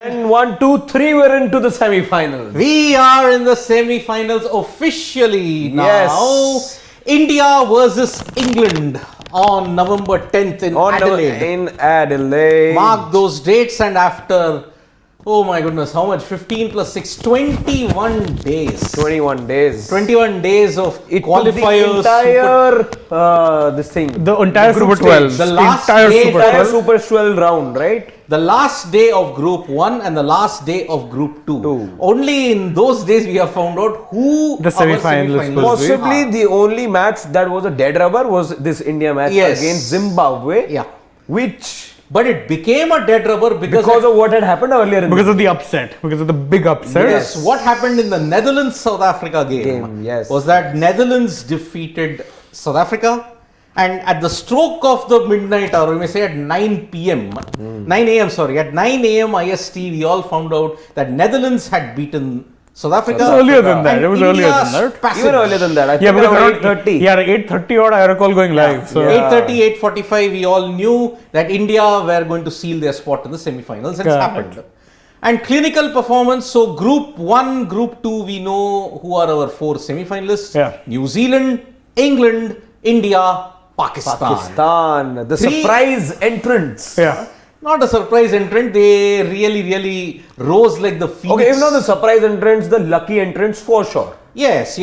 And 1, 2, 3, we're into the semi-finals. We are in the semi-finals officially now. Yes. India versus England on November 10th in Adelaide. In Adelaide. Mark those dates, and after, oh my goodness, how much? 15 plus 6, 21 days. 21 days. 21 days of It qualifiers. took the entire this thing. The entire group Super 12. stage. The last entire day- Super entire 12. Super 12 round, right? The last day of Group 1 and the last day of Group 2. Only in those days we have found out who The our semi-finalists will be. Possibly the only match that was a dead rubber was this India match Yes. against Zimbabwe. Yeah. Which, But it became a dead rubber because of what had happened earlier in Because of the upset. Because of the big upset. Yes, what happened in the Netherlands-South Africa game yes. was that Netherlands defeated South Africa, and at the stroke of the midnight hour, we may say at 9 p.m., 9 a.m. sorry, at 9 a.m. IST, we all found out that Netherlands had beaten South Africa. It was earlier than that. and It was earlier than India's that. passage. even earlier than that. I Yeah, think because around around 8:30. Yeah, 8:30 odd I recall going live. So 8:30, 8:45, we all knew that India were going to seal their spot in the semi-finals. It's Correct. happened. And clinical performance, so Group 1, Group 2, we know who are our 4 semi-finalists. Yeah. New Zealand, England, India, Pakistan. Pakistan, the Three- surprise entrance. yeah. Not a surprise entrant, they really rose like the phoenix. Okay, if not the surprise entrance, the lucky entrance for sure. Yes,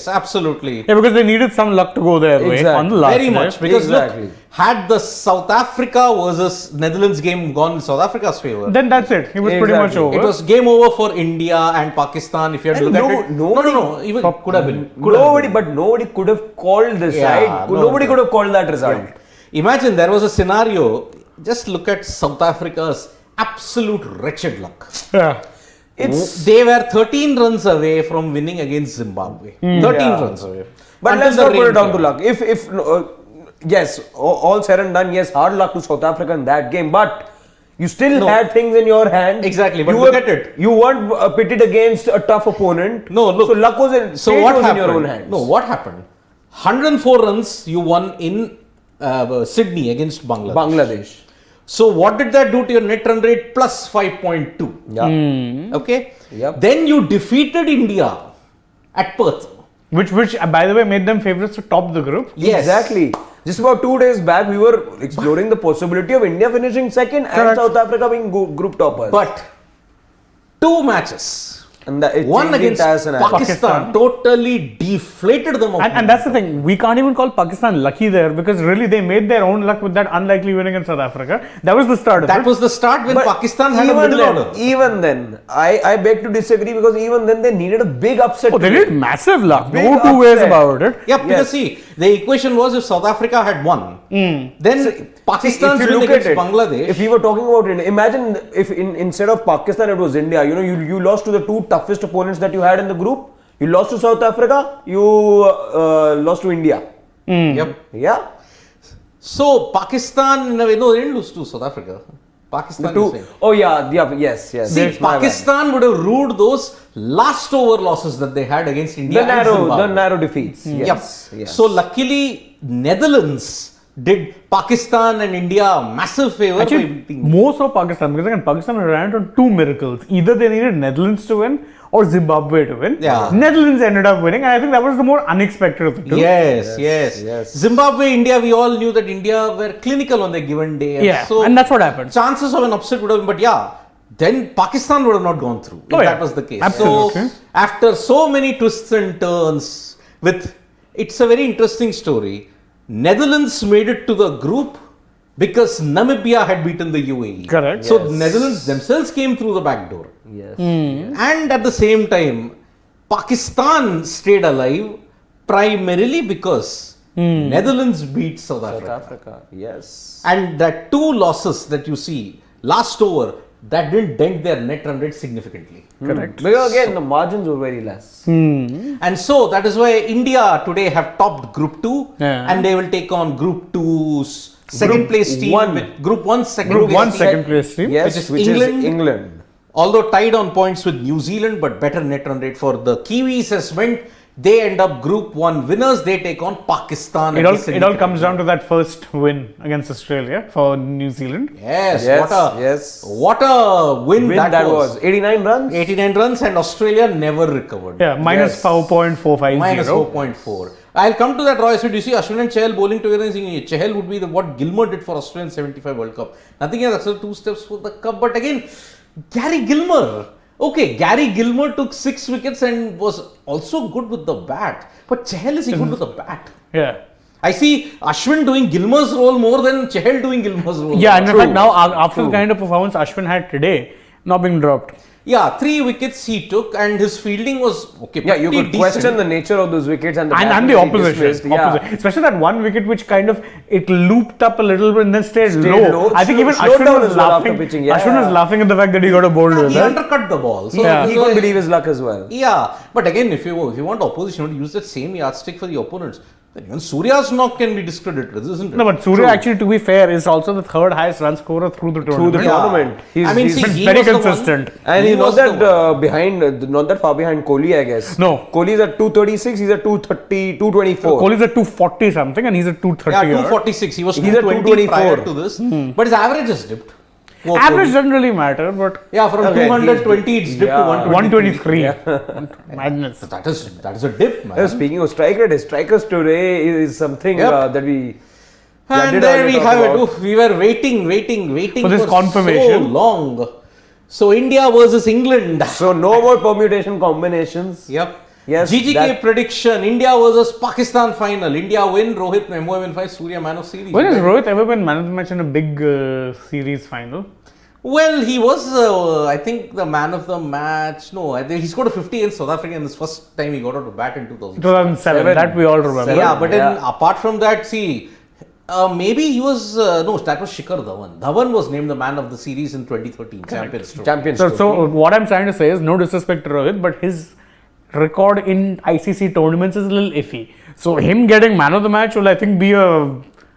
absolutely. Yeah, because they needed some luck to go their way Exactly. on the last Very day. much, because Exactly. look, had the South Africa versus Netherlands game gone in South Africa's favor, Then that's it. It was pretty much Exactly. over. it was game over for India and Pakistan. If you had to And look no- at it, nobody- no, even could have been. Nobody could have called this, Yeah, right? no, Nobody no. could have called that result. Imagine there was a scenario. Just look at South Africa's absolute wretched luck. yeah. They were 13 runs away from winning against Zimbabwe. 13 Yeah. runs away. But Until let's the not put rain it down to came. luck. If yes, all said and done, yes, hard luck to South Africa in that game, but you still No. had things in your hand. Exactly, but you look at it. You weren't pitted against a tough opponent. No, look. So luck was in. So fate what was happened? in your own hands. No, what happened? 104 runs you won in Sydney against Bangladesh. Bangladesh. So what did that do to your net run rate? Plus 5.2. Yeah. Okay. Yep. Then you defeated India at Perth. Which by the way made them favorites to top the group. Yes. Exactly. Just about 2 days back, we were exploring the possibility of India finishing second and Correct. South Africa being group toppers. But 2 matches. and it One changed the against entire scenario. Pakistan totally deflated them. And that's the thing, we can't even call Pakistan lucky there because really they made their own luck with that unlikely win against South Africa. That was the start of That it. was the start when But Pakistan had a even middle then, order. Even then, I beg to disagree because even then they needed a big upset. Oh, they to did win. massive luck. Big No two ways upset. about it. Yeah, because Yes. see, the equation was if South Africa had won, then Pakistan's if you win look against at it, Bangladesh. if we were talking about it, imagine if instead of Pakistan it was India. You know, you lost to the 2 toughest opponents that you had in the group. You lost to South Africa. You lost to India. Yep. Yeah. So Pakistan, in a way, no, they didn't lose to South Africa. Pakistan. is saying. Oh yeah. Yes. See, That's my bad. Pakistan would have ruled those last over losses that they had against India. The and Zimbabwe. narrow defeats. Yep. Yes. Yes. So luckily, Netherlands did Pakistan and India a massive favor by Actually, beating. most of Pakistan, because again, Pakistan ran on 2 miracles. Either they needed Netherlands to win or Zimbabwe to win. Yeah. Netherlands ended up winning, and I think that was the more unexpected of the two. Yes. Zimbabwe, India, we all knew that India were clinical on their given day. Yeah, So and that's what happened. chances of an upset would have been, but yeah, then Pakistan would have not gone through if Oh, yeah. that was the case. Absolutely. So after so many twists and turns, it's a very interesting story. Netherlands made it to the group because Namibia had beaten the UAE. Correct. So the Netherlands themselves came through the back door. Yes. And at the same time, Pakistan stayed alive primarily because Netherlands beat South South Africa. Africa. Yes. And that 2 losses that you see last over, that didn't dent their net run rate significantly. Correct. Because again, the margins were very less. And so that is why India today have topped Group 2 Yeah. and they will take on Group 2's second place team. one. With Group 1's second Group place 1 team. second place team. Yes, Which is England. Although tied on points with New Zealand, but better net run rate for the Kiwis has meant They end up Group 1 winners. They take on Pakistan. It all comes down to that first win against Australia for New Zealand. Yes, Yes, what a win that was. 89 runs. 89 runs, and Australia never recovered. Yeah, minus Yes. 4.450. Minus 4.4. I'll come to that, Roy. So, do you see Ashwin and Chahal bowling together? Chahal would be what Gilmer did for Australia in 75 World Cup. Nothing else except 2 steps for the cup. But again, Gary Gilmer. Okay, Gary Gilmer took 6 wickets and was also good with the bat. But Chahal is good with the bat. Yeah. I see Ashwin doing Gilmer's role more than Chahal doing Gilmer's role. Yeah, and in fact, now after the kind of performance Ashwin had today, not being dropped. Yeah, 3 wickets he took, and his fielding was okay. Yeah, you could decent. question the nature of those wickets and the opposition. Yeah. Especially that one wicket which kind of it looped up a little bit and then stayed low. I think even slowed down Ashwin was as well after laughing. pitching, yeah. Ashwin was laughing at the fact that he got a bold with He that. undercut the ball. So Yeah. He couldn't believe his luck as well. Yeah, but again, if you want opposition to use that same yardstick for the opponents, then even Surya's knock can be discredited, isn't it? No, but Surya actually, to be fair, is also the third highest run scorer through the tournament. tournament. He's been he very was the one- consistent. And he's was not the that not that far behind Kohli, I guess. No. Kohli's at 236, he's at 230, 224. Kohli's at 240 something and he's at 230. Yeah, 246. He was He's at 220 prior 224. to this, but his average has dipped. Whoa, Average Kohli. doesn't really matter, but Yeah, from Okay, 220 it's dipped to 123. 123. Madness. That is a dip, man. Speaking of strikers today is something Yep. that we. And there we have it. Oof, we were waiting For this confirmation. so long. So India versus England. So no more permutation combinations. Yep. Yes, GGK that- prediction: India versus Pakistan final. India win. Rohit MOM in 5. Surya man of series. When has Rohit ever been man of the match in a big series final? Well, he was, I think, the man of the match. No, I think he scored a 50 against South Africa, and this first time he got out to bat in 2007. 2007, that we all remember. Yeah, but Yeah. then apart from that, see, maybe he was, no, that was Shikhar Dhawan. Dhawan was named the man of the series in 2013 Champions Trophy. Champions. So what I'm trying to say is, no disrespect to Rohit, but his record in ICC tournaments is a little iffy. So him getting man of the match will, I think, be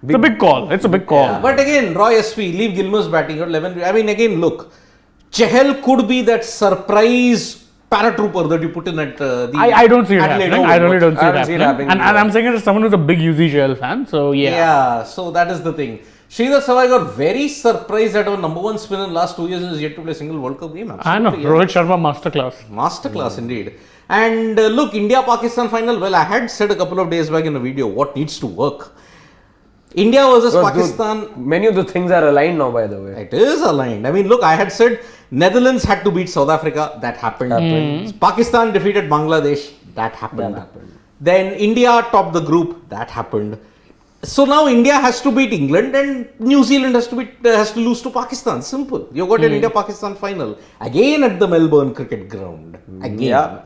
it's a big call. It's a big call. Yeah, but again, Roy SP, leave Gilmer's batting at 11. I mean, again, look, Chahal could be that surprise paratrooper that you put in at the. I don't see it Adelaide happening. Oval. I really don't see I it don't see it happening. happening And either. I'm saying it as someone who's a big UZ Chahal fan. So yeah. Yeah, so that is the thing. Sridhar Savai got very surprised that our number 1 spinner in the last 2 years is yet to play a single World Cup game. I know. Absolutely, yeah. Rohit Sharma masterclass. Masterclass indeed. And look, India-Pakistan final. Well, I had said a couple of days back in a video what needs to work. India versus Because Pakistan. Many of the things are aligned now, by the way. It is aligned. I mean, look, I had said Netherlands had to beat South Africa. That happened. Pakistan defeated Bangladesh. That happened. Then India topped the group. That happened. So now India has to beat England and New Zealand has to lose to Pakistan. Simple. You got an India-Pakistan final again at the Melbourne Cricket Ground. Again. Yeah.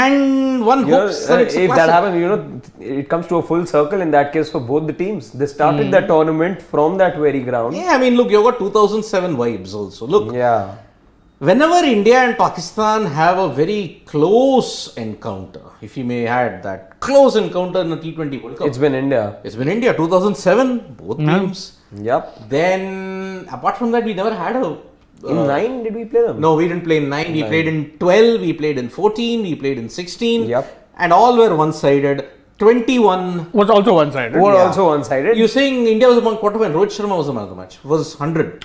And one hopes that it's a If that classic. happens, it comes to a full circle in that case for both the teams. They started the tournament from that very ground. Yeah, I mean, look, you got 2007 vibes also. Look, Yeah. whenever India and Pakistan have a very close encounter, if you may add that, close encounter in a T20 World Cup, It's been India. it's been India, 2007, both teams. Yep. Then, apart from that, we never had a... In 9, did we play them? No, we didn't play in 9, we played in 12, we played in 14, we played in 16. Yep. And all were one-sided. 21. Was also one-sided. Who are also one-sided. You're saying India was among quarterfinal. Rohit Sharma was the man of the match. Was 100.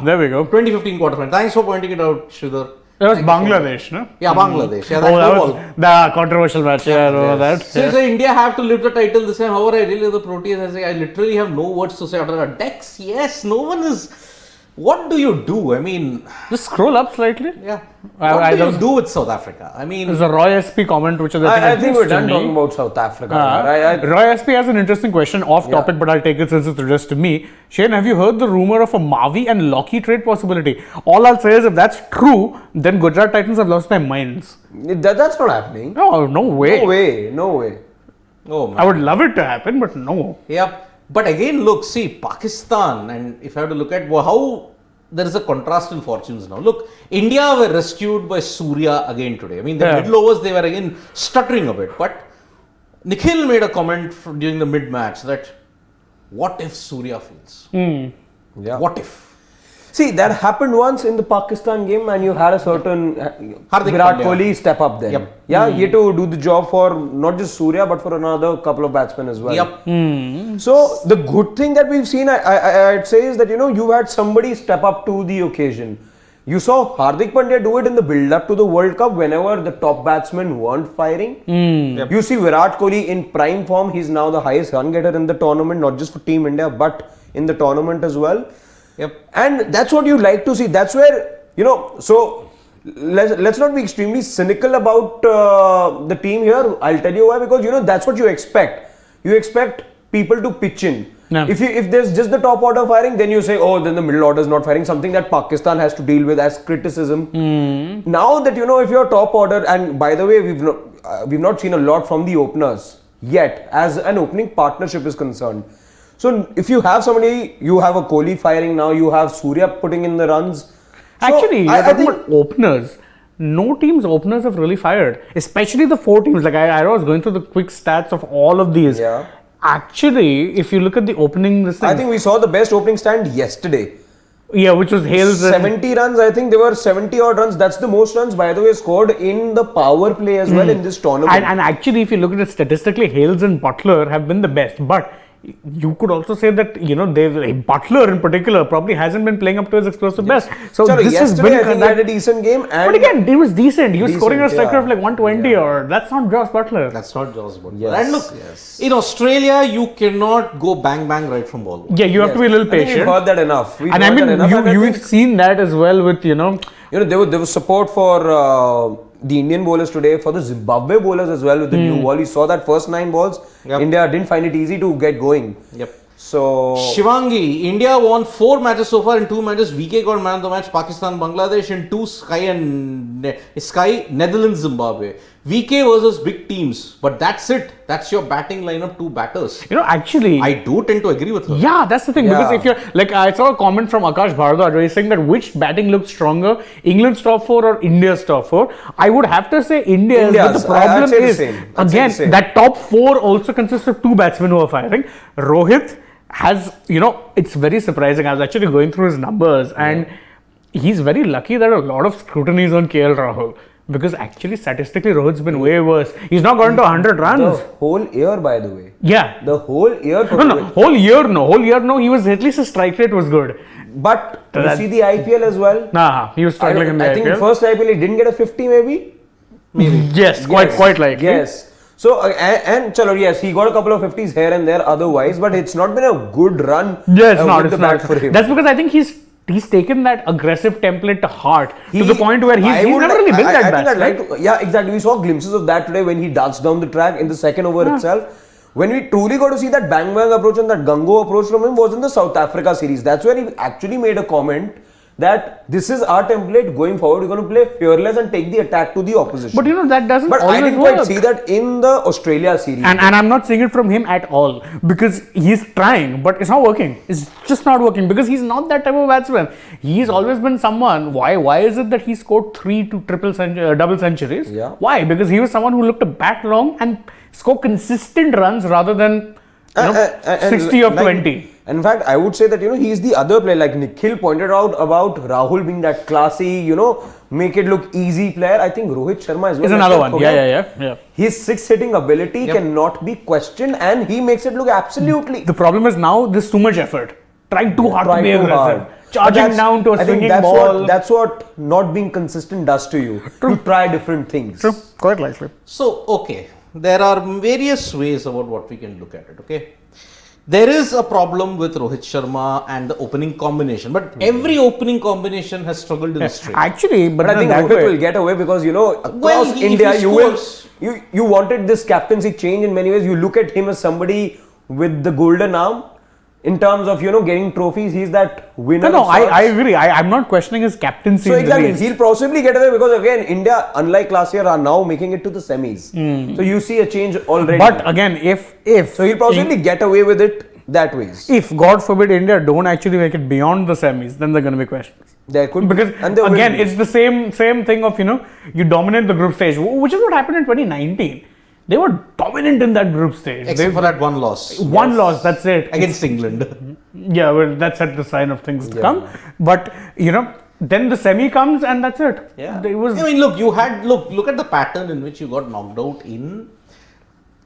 There we go. 2015 quarterfinal. Thanks for pointing it out, Sridhar. That was Bangladesh, no? Yeah, Bangladesh. Yeah, That that was ball. the controversial match. Yeah, I remember that. So India have to lift the title this time. However, I really love the Proteas. I say I literally have no words to say after that. Dex, yes, no one is. What do you do? I mean, Just scroll up slightly. yeah. I What do don't- you do with South Africa? I mean, There's a Roy SP comment, which is I think we're addressed to done me. talking about South Africa. Roy SP has an interesting question off topic, but I'll take it since it's addressed to me. Shane, have you heard the rumor of a Mavi and Lockheed trade possibility? All I'll say is if that's true, then Gujarat Titans have lost their minds. That's not happening. No, no way. No way. No way. oh man. I would love it to happen, but no. Yep. But again, look, see, Pakistan, and if I have to look at how there is a contrast in fortunes now. Look, India were rescued by Surya again today. I mean, the Yeah. middle overs, they were again stuttering a bit. But Nikhil made a comment during the mid-match that, what if Surya fails? Yeah. What if? See, that happened once in the Pakistan game, and you had a certain Hardik Virat Pandya. Kohli step up then. Yep. Yeah, he had to do the job for not just Surya, but for another couple of batsmen as well. Yep. So the good thing that we've seen, I'd say, is that you had somebody step up to the occasion. You saw Hardik Pandya do it in the build-up to the World Cup whenever the top batsmen weren't firing. Yep. You see Virat Kohli in prime form. He's now the highest run getter in the tournament, not just for Team India, but in the tournament as well. Yep. And that's what you like to see. That's where, so let's not be extremely cynical about the team here. I'll tell you why, because that's what you expect. You expect people to pitch in. Yeah. If there's just the top order firing, then you say, oh, then the middle order is not firing, something that Pakistan has to deal with as criticism. Now that if you're top order, and by the way, we've not seen a lot from the openers yet as an opening partnership is concerned. So if you have somebody, you have a Kohli firing now, you have Surya putting in the runs. Actually, So, you're talking about openers. No team's openers have really fired, especially the 4 teams. Like I was going through the quick stats of all of these. Yeah. Actually, if you look at the opening, I think we saw the best opening stand yesterday. yeah, which was Hales. 70 runs, I think there were 70 odd runs. That's the most runs, by the way, scored in the power play as well in this tournament. And actually, if you look at it statistically, Hales and Butler have been the best. But you could also say that Butler in particular probably hasn't been playing up to his explosive best. So Sorry, this has yesterday been I think he had a decent game. And but again, he was decent. He was scoring a Decent, striker yeah. of like 120 or that's not Josh Butler. That's not Josh Butler. Yes, And look, yes. in Australia, you cannot go bang bang right from ball. Yeah, you have to be a little I think patient. we've heard that enough. We've And I heard mean, that enough, and I you've think, seen that as well with there was support for the Indian bowlers today, for the Zimbabwe bowlers as well with the new ball. We saw that first 9 balls, Yep. India didn't find it easy to get going. Yep. So Shivangi, India won 4 matches so far. In 2 matches, VK got man of the match. Pakistan, Bangladesh. In 2, Sky, Netherlands, Zimbabwe. VK versus big teams, but that's it. That's your batting lineup, 2 batters. actually. I do tend to agree with her. Yeah, that's the thing. Because Yeah. if you're like, I saw a comment from Akash Bharadwaj where he's saying that which batting looks stronger, England's top 4 or India's top 4. I would have to say India's, but India's. the problem I'd say the is, same. I'd say again, the same. that top 4 also consists of 2 batsmen who are firing. Rohit has, it's very surprising. I was actually going through his numbers and he's very lucky that a lot of scrutiny is on KL Rahul. Because actually, statistically, Rohit's been way worse. He's not gone to 100 runs. the whole year, by the way. Yeah. The whole year for No, Rohit. whole year no. He was, at least his strike rate was good. But you That- see the IPL as well. Nah, he was struggling in the I think IPL. first IPL he didn't get a 50 maybe. Yes, quite likely. Yes. So and chalo, yes, he got a couple of 50s here and there otherwise, but it's not been a good run. Yeah, it's not. with It's the not. bat for him. That's because I think he's taken that aggressive template to heart to the point where he's I would never like- really been I that think bad. I'd like to, yeah, exactly. We saw glimpses of that today when he danced down the track in the second over itself. When we truly got to see that bang bang approach and that gungo approach from him was in the South Africa series. That's where he actually made a comment that this is our template going forward. We're going to play fearless and take the attack to the opposition. But that doesn't But always I didn't work. quite see that in the Australia series. And I'm not seeing it from him at all because he's trying, but it's not working. It's just not working because he's not that type of batsman. He's always been someone. Why is it that he scored 3 double centuries? Yeah. Why? Because he was someone who looked to bat long and score consistent runs rather than 60 of 20. In fact, I would say that he's the other player. Like Nikhil pointed out about Rahul being that classy, make it look easy player. I think Rohit Sharma as well. Is another one. Yeah. His 6 hitting ability cannot be questioned, and he makes it look absolutely. The problem is now there's too much effort. Trying too hard to be aggressive. But Charging that's- down to a I think swinging that's ball. That's what not being consistent does to you. You try different things. True. Quite likely. So, okay, there are various ways about what we can look at it, okay? There is a problem with Rohit Sharma and the opening combination, but every opening combination has struggled in history. Actually, but But I think that Rohit way, will get away because across Well, if he India scores- you wanted this captaincy change in many ways. You look at him as somebody with the golden arm in terms of getting trophies. He's that winner. No, of sorts. I agree. I'm not questioning his captaincy. So in the exactly, least. he'll possibly get away because again, India, unlike last year, are now making it to the semis. So you see a change already. But again, if so he'll possibly get away with it that ways. if God forbid India don't actually make it beyond the semis, then there are going to be questions. There could Because be, and there will again, be. it's the same thing of you dominate the group stage, which is what happened in 2019. They were dominant in that group stage. Except for that one loss. One loss, that's it. Against England. Yeah, well, that's at the sign of things to come. But, then the semi comes and that's it. Yeah. It was, I mean, look at the pattern in which you got knocked out in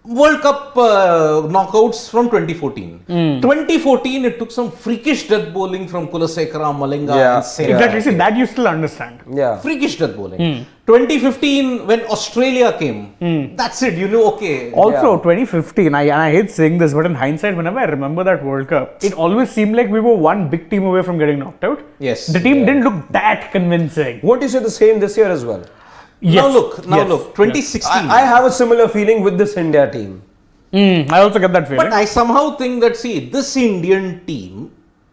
World Cup knockouts from 2014. 2014, it took some freakish death bowling from Kulasekara, Malinga, and Sehwag. exactly. See, that you still understand. Yeah. Freakish death bowling. 2015, when Australia came, that's it. You know, okay. Also, 2015, I hate saying this, but in hindsight, whenever I remember that World Cup, it always seemed like we were one big team away from getting knocked out. Yes. The team didn't look that convincing. Won't you say the same this year as well? Yes. Now look, 2016. I have a similar feeling with this India team. I also get that feeling. But I somehow think that, this Indian team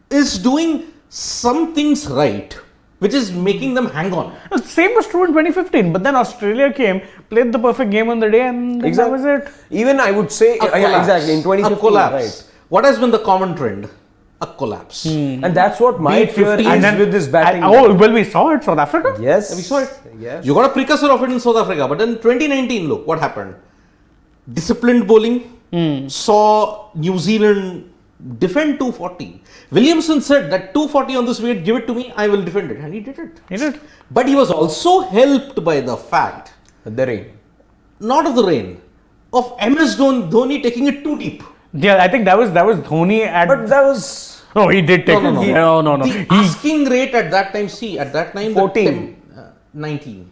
is doing some things right, which is making them hang on. Same was true in 2015, but then Australia came, played the perfect game on the day, and that was it. Even I would say, exactly, in 2015, a collapse. right. What has been the common trend? A collapse. And that's what my fear is with this batting. We saw it, South Africa. Yes. We saw it. Yes. You got a precursor of it in South Africa, but then 2019, look what happened. Disciplined bowling, saw New Zealand defend 240. Williamson said that 240 on this weight, give it to me, I will defend it. And he did it. He did. But he was also helped by the fact, The rain. not of the rain, of MS Dhoni taking it too deep. Yeah, I think that was Dhoni at. But that was... No, he did take it. No. The asking rate at that time, 14. 19.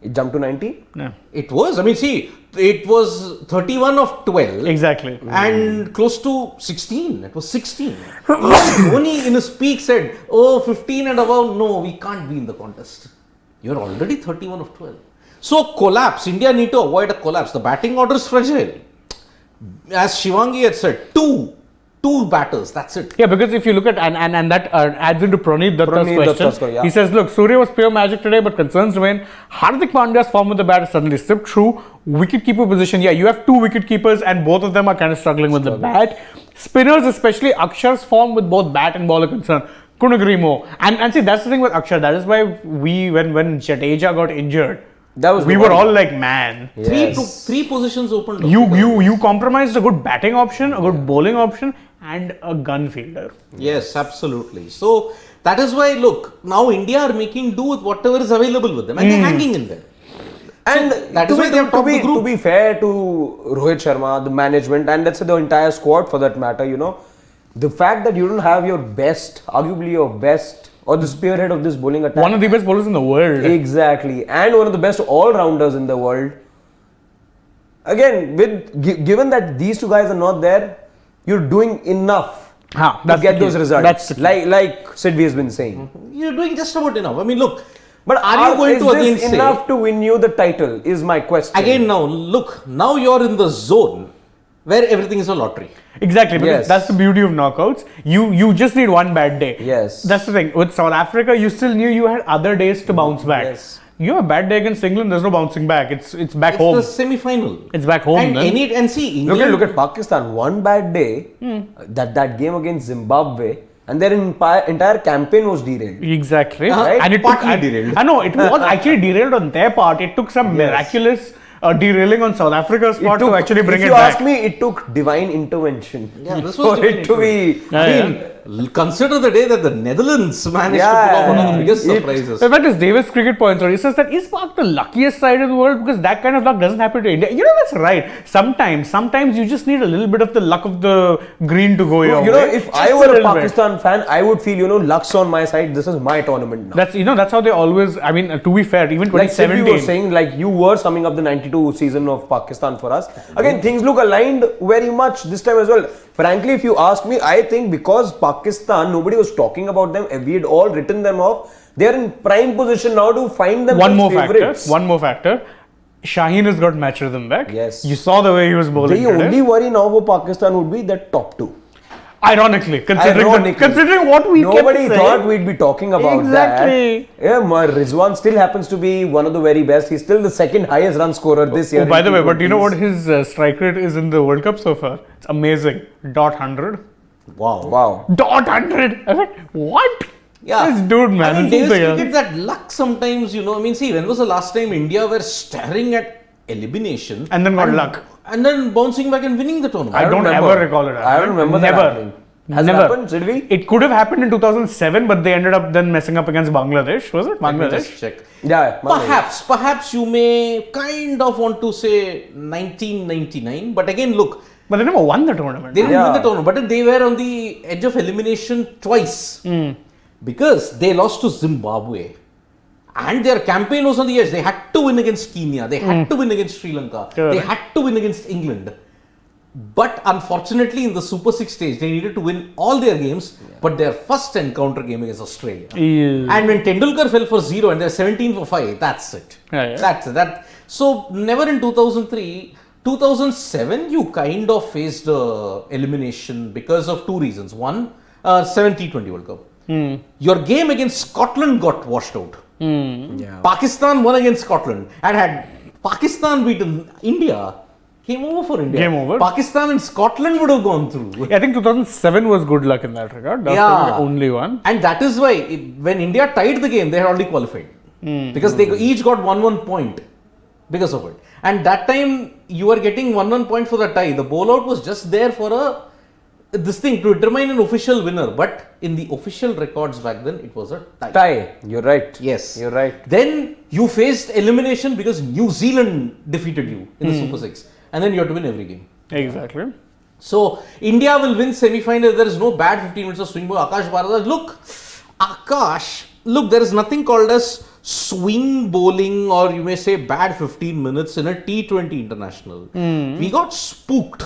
It jumped to 90? No. It was, it was 31 of 12. Exactly. And close to 16. It was 16. Dhoni in his peak said, 15 and above, no, we can't be in the contest. You're already 31 of 12. So collapse, India need to avoid a collapse. The batting order is fragile. As Shivangi had said, two batters, that's it. Yeah, because if you look at, and that adds into Praneeth Datta's question. Yeah. He says, look, Surya was pure magic today, but concerns remain. Hardik Pandya's form with the bat is suddenly slipped. True. Wicket-keeper position, yeah, you have two wicket-keepers and both of them are kind of struggling with the bat. Spinners, especially Akshar's form with both bat and ball are concerned. Couldn't agree more. And see, that's the thing with Akshar. That is why when Jadeja got injured, we were all like, man. Yes. Three positions opened up. You compromised a good batting option, a good bowling option, and a gun fielder. Yes, absolutely. So that is why, look, now India are making do with whatever is available with them, and they're hanging in there. And that is why they have topped the group. To be fair to Rohit Sharma, the management, and let's say the entire squad for that matter, the fact that you don't have your best, arguably your best, or the spearhead of this bowling attack. One of the best bowlers in the world. Exactly. And one of the best all-rounders in the world. Again, given that these two guys are not there, you're doing enough to get those results. That's like Sidvi has been saying. You're doing just about enough. Look. But are you going to again say enough to win you the title is my question. Again now, look, now you're in the zone where everything is a lottery. Exactly, because that's the beauty of knockouts. You just need one bad day. Yes. That's the thing. With South Africa, you still knew you had other days to bounce back. Yes. You have a bad day against England, there's no bouncing back. It's back home. It's the semi-final. It's back home. And see, England, look at Pakistan. One bad day, that game against Zimbabwe, and their entire campaign was derailed. Exactly. Right? And it derailed. I know, it was actually derailed on their part. It took some miraculous derailing on South Africa's part to actually bring it back. If you ask me, it took divine intervention. Yeah, this was for it to be. Consider the day that the Netherlands managed to pull off one of the biggest surprises. In fact, it's Davis Cricket points out. He says that is Pak the luckiest side in the world because that kind of luck doesn't happen to India. That's right. Sometimes you just need a little bit of the luck of the green to go your way. If I were a Pakistan fan, I would feel, luck's on my side. This is my tournament now. That's how they always. To be fair, even 2017. Like you were saying, like you were summing up the 92 season of Pakistan for us. Again, things look aligned very much this time as well. Frankly, if you ask me, I think because Pakistan, nobody was talking about them, we had all written them off. They are in prime position now to find them favorites. One more factor. Shaheen has got match rhythm back. Yes. You saw the way he was bowling The only worry now for Pakistan would be the top two. Ironically, considering what we nobody thought we'd be talking about that. Yeah, Rizwan still happens to be one of the very best. He's still the second highest run scorer this year. By the way, but you know what his strike rate is in the World Cup so far? It's amazing. .100. Wow. .100. I was like, what? Yeah. This dude, man. Davis cricket, that luck sometimes, when was the last time India were staring at elimination? And then got luck. and then bouncing back and winning the tournament. I don't remember. ever recall it happening. I don't remember that Never. happening. Has Never. it happened? Did we? It could have happened in 2007, but they ended up then messing up against Bangladesh. Was it Let me Bangladesh? just check. Yeah. Perhaps you may kind of want to say 1999, but again, look, But they never won the tournament. they didn't Yeah. win the tournament, but they were on the edge of elimination twice because they lost to Zimbabwe. And their campaign was on the edge. They had to win against Kenya. They had to win against Sri Lanka. Correct. They had to win against England. But unfortunately, in the Super 6 stage, they needed to win all their games. But their first encounter game against Australia. Yeah. And when Tendulkar fell for 0 and they're 17 for 5, that's it. Yeah. That's it. So never in 2003. 2007, you kind of faced elimination because of two reasons. One, 7 T20 World Cup. Your game against Scotland got washed out. Yeah. Pakistan won against Scotland, and had Pakistan beaten India, game over for India. Game over. Pakistan and Scotland would have gone through. I think 2007 was good luck in that regard. That's Yeah. the only one. And that is why when India tied the game, they had already qualified. Because they each got 1 point because of it. And that time, you were getting 1 point for the tie. The bowlout was just there for this thing to determine an official winner. But in the official records back then, it was a tie. Tie. You're right. Yes. You're right. Then you faced elimination because New Zealand defeated you in the Super 6. And then you have to win every game. Exactly. So, India will win semi-final. There is no bad 15 minutes of swing ball. Akash Bharadwaj, look, there is nothing called as swing bowling, or you may say bad 15 minutes in a T20 international. We got spooked.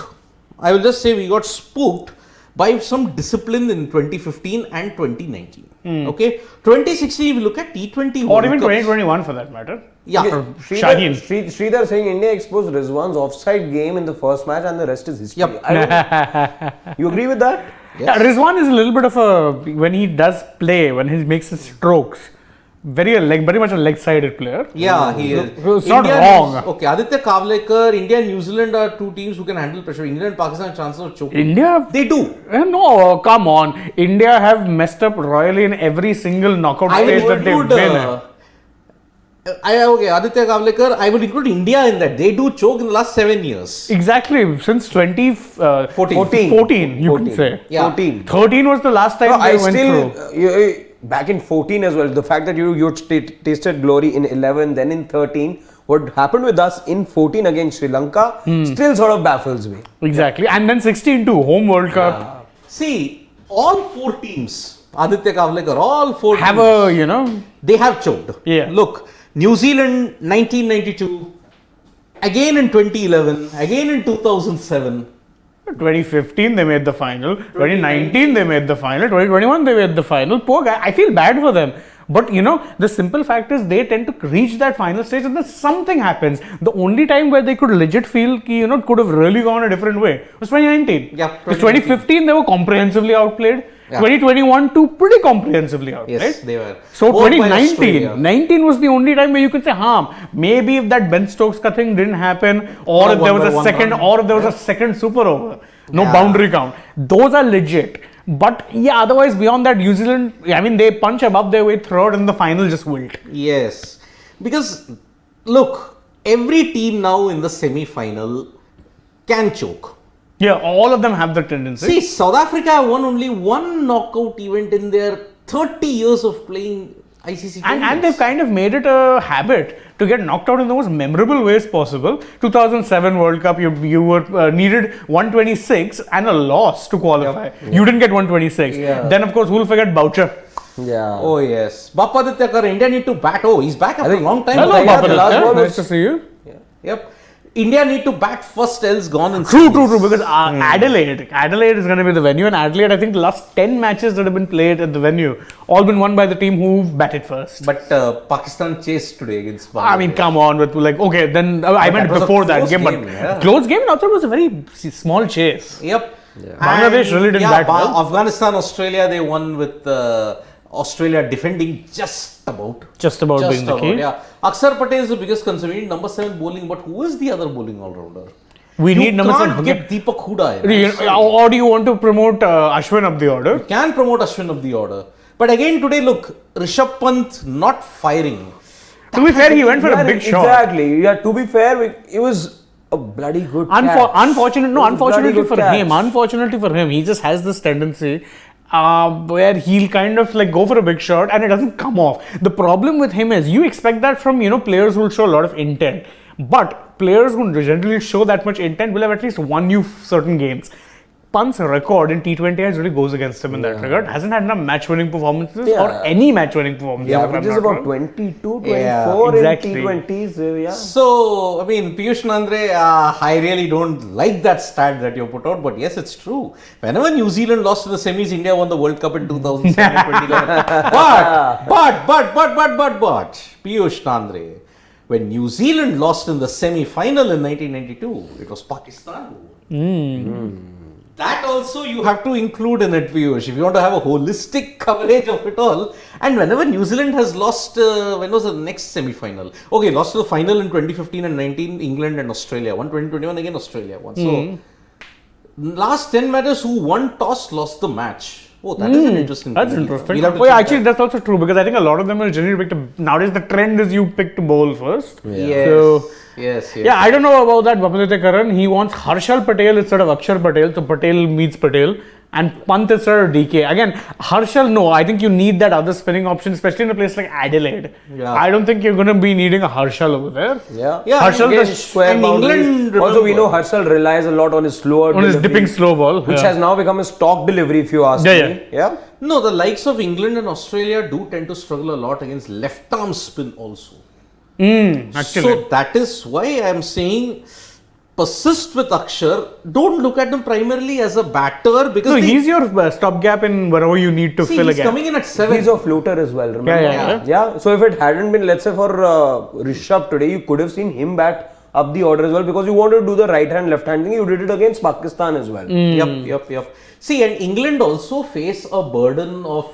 I will just say we got spooked by some discipline in 2015 and 2019. Okay, 2016, if you look at T20 Or World even Cups, 2021 for that matter. Yeah. Shaheen. Sridhar saying India exposed Rizwan's offside game in the first match and the rest is history. Yep. You agree with that? Yeah, Rizwan is a little bit of a, when he does play, when he makes his strokes, very much a leg-sided player. Yeah, he is. It's not wrong. Okay, Aditya Kavlekar, India and New Zealand are two teams who can handle pressure. India and Pakistan have chances of choking. India, They do. no, come on. India have messed up royally in every single knockout I stage will that they've include, been in. okay, Aditya Kavlekar, I would include India in that. They do choke in the last 7 years. Exactly, since 2014, 14. you can say. Yeah. 14. 13 was the last time No, they I went still, through. back in 14 as well, the fact that you tasted glory in 11, then in 13, what happened with us in 14 against Sri Lanka still sort of baffles me. Exactly, and then 16 too, home World Cup. See, all 4 teams, Aditya Kavlekar, all 4 Have teams, a, they have choked. Yeah. Look, New Zealand 1992, again in 2011, again in 2007. 2015 they made the final, 2019 they made the final, 2021 they made the final. Poor guy, I feel bad for them. But the simple fact is they tend to reach that final stage and then something happens. The only time where they could legit feel it could have really gone a different way was 2019. Yeah, Because 2015 they were comprehensively outplayed. Yeah. 2021 too pretty comprehensively outplayed. Yes, they were. So Both by Australia. 19 was the only time where you could say, maybe if that Ben Stokes ka thing didn't happen, or Or if there was one a by one second, run. or if there was a second super over, no Yeah. boundary count. Those are legit. But yeah, otherwise beyond that, New Zealand, they punch above their weight throughout and the final just wilt. Yes, because look, every team now in the semi-final can choke. Yeah, all of them have the tendency. See, South Africa won only one knockout event in their 30 years of playing ICC And tournaments. they've kind of made it a habit to get knocked out in the most memorable ways possible. 2007 World Cup, you were needed 126 and a loss to qualify. You didn't get 126. Yeah. Then of course, who'll forget Boucher? Yeah. Oh yes, Bapaditya Kar, India need to bat. Oh, he's back after a long time. Hello, yeah, the Bapaditya. last ball Nice was- to see you. Yep. India need to bat first, else gone in True, series. because Adelaide is going to be the venue, and Adelaide, I think the last 10 matches that have been played at the venue, all been won by the team who batted first. But Pakistan chased today against Bangladesh. I mean, come on, with I meant that was a before that close game, game, but yeah. close game, and also it was a very small chase. Yep. Bangladesh And, really didn't bat well. Afghanistan, Australia, they won with Australia defending just about. Just about being the key. Yeah. Akshar Patel is the biggest concern. We need number 7 bowling, but who is the other bowling all-rounder? We need number You 7. can't get Deepak Hooda in. Or do you want to promote Ashwin up the order? Can promote Ashwin of the order. But again today, look, Rishabh Pant not firing. To be fair, he went for a big shot. Exactly. Yeah, to be fair, it was a bloody good catch. Unfortunately for catch. him, he just has this tendency where he'll kind of like go for a big shot and it doesn't come off. The problem with him is you expect that from players who will show a lot of intent, but players who generally show that much intent will have at least won you certain games. Pant's record in T20 really goes against him in that regard. Hasn't had enough match-winning performances or any match-winning performances. He averages about 22, 24 exactly. in T20s. Yeah. So, I mean, Piyush Nandre, I really don't like that stat that you put out, but yes, it's true. Whenever New Zealand lost to the semis, India won the World Cup in 2007 and 2011. But, Piyush Nandre, when New Zealand lost in the semi-final in 1992, it was Pakistan. That also you have to include in it, Piyush, if you want to have a holistic coverage of it all. And whenever New Zealand has lost, when was the next semi-final? Okay, lost to the final in 2015 and 19, England and Australia. Won 2021 again, Australia won. So, last 10 matches, who won toss lost the match. Oh, that is an interesting That's thing. interesting. We'll have to Oh, yeah, check actually, that. that's also true because I think a lot of them will generally pick nowadays the trend is you pick to bowl first. Yes. So, Yes. yeah, I don't know about that. Bapalite Karan, he wants Harshal Patel instead of Akshar Patel. So Patel meets Patel and Pant instead of DK. Again, Harshal, no, I think you need that other spinning option, especially in a place like Adelaide. Yeah. I don't think you're going to be needing a Harshal over there. Yeah. Harshal Again, does- square and boundaries. England, Also, we remember- know Harshal relies a lot on his slower On his delivery, dipping slow ball. which yeah. has now become a stock delivery, if you ask Yeah, me. Yeah. No, the likes of England and Australia do tend to struggle a lot against left arm spin also. Actually. So that is why I am saying persist with Akshar. Don't look at him primarily as a batter because No, he's your stopgap in wherever you need to fill he's again. coming in at 7. He's a floater as well, remember? Yeah. So if it hadn't been, let's say, for Rishabh today, you could have seen him bat up the order as well because you wanted to do the right hand, left hand thing. You did it against Pakistan as well. Yep. See, and England also face a burden of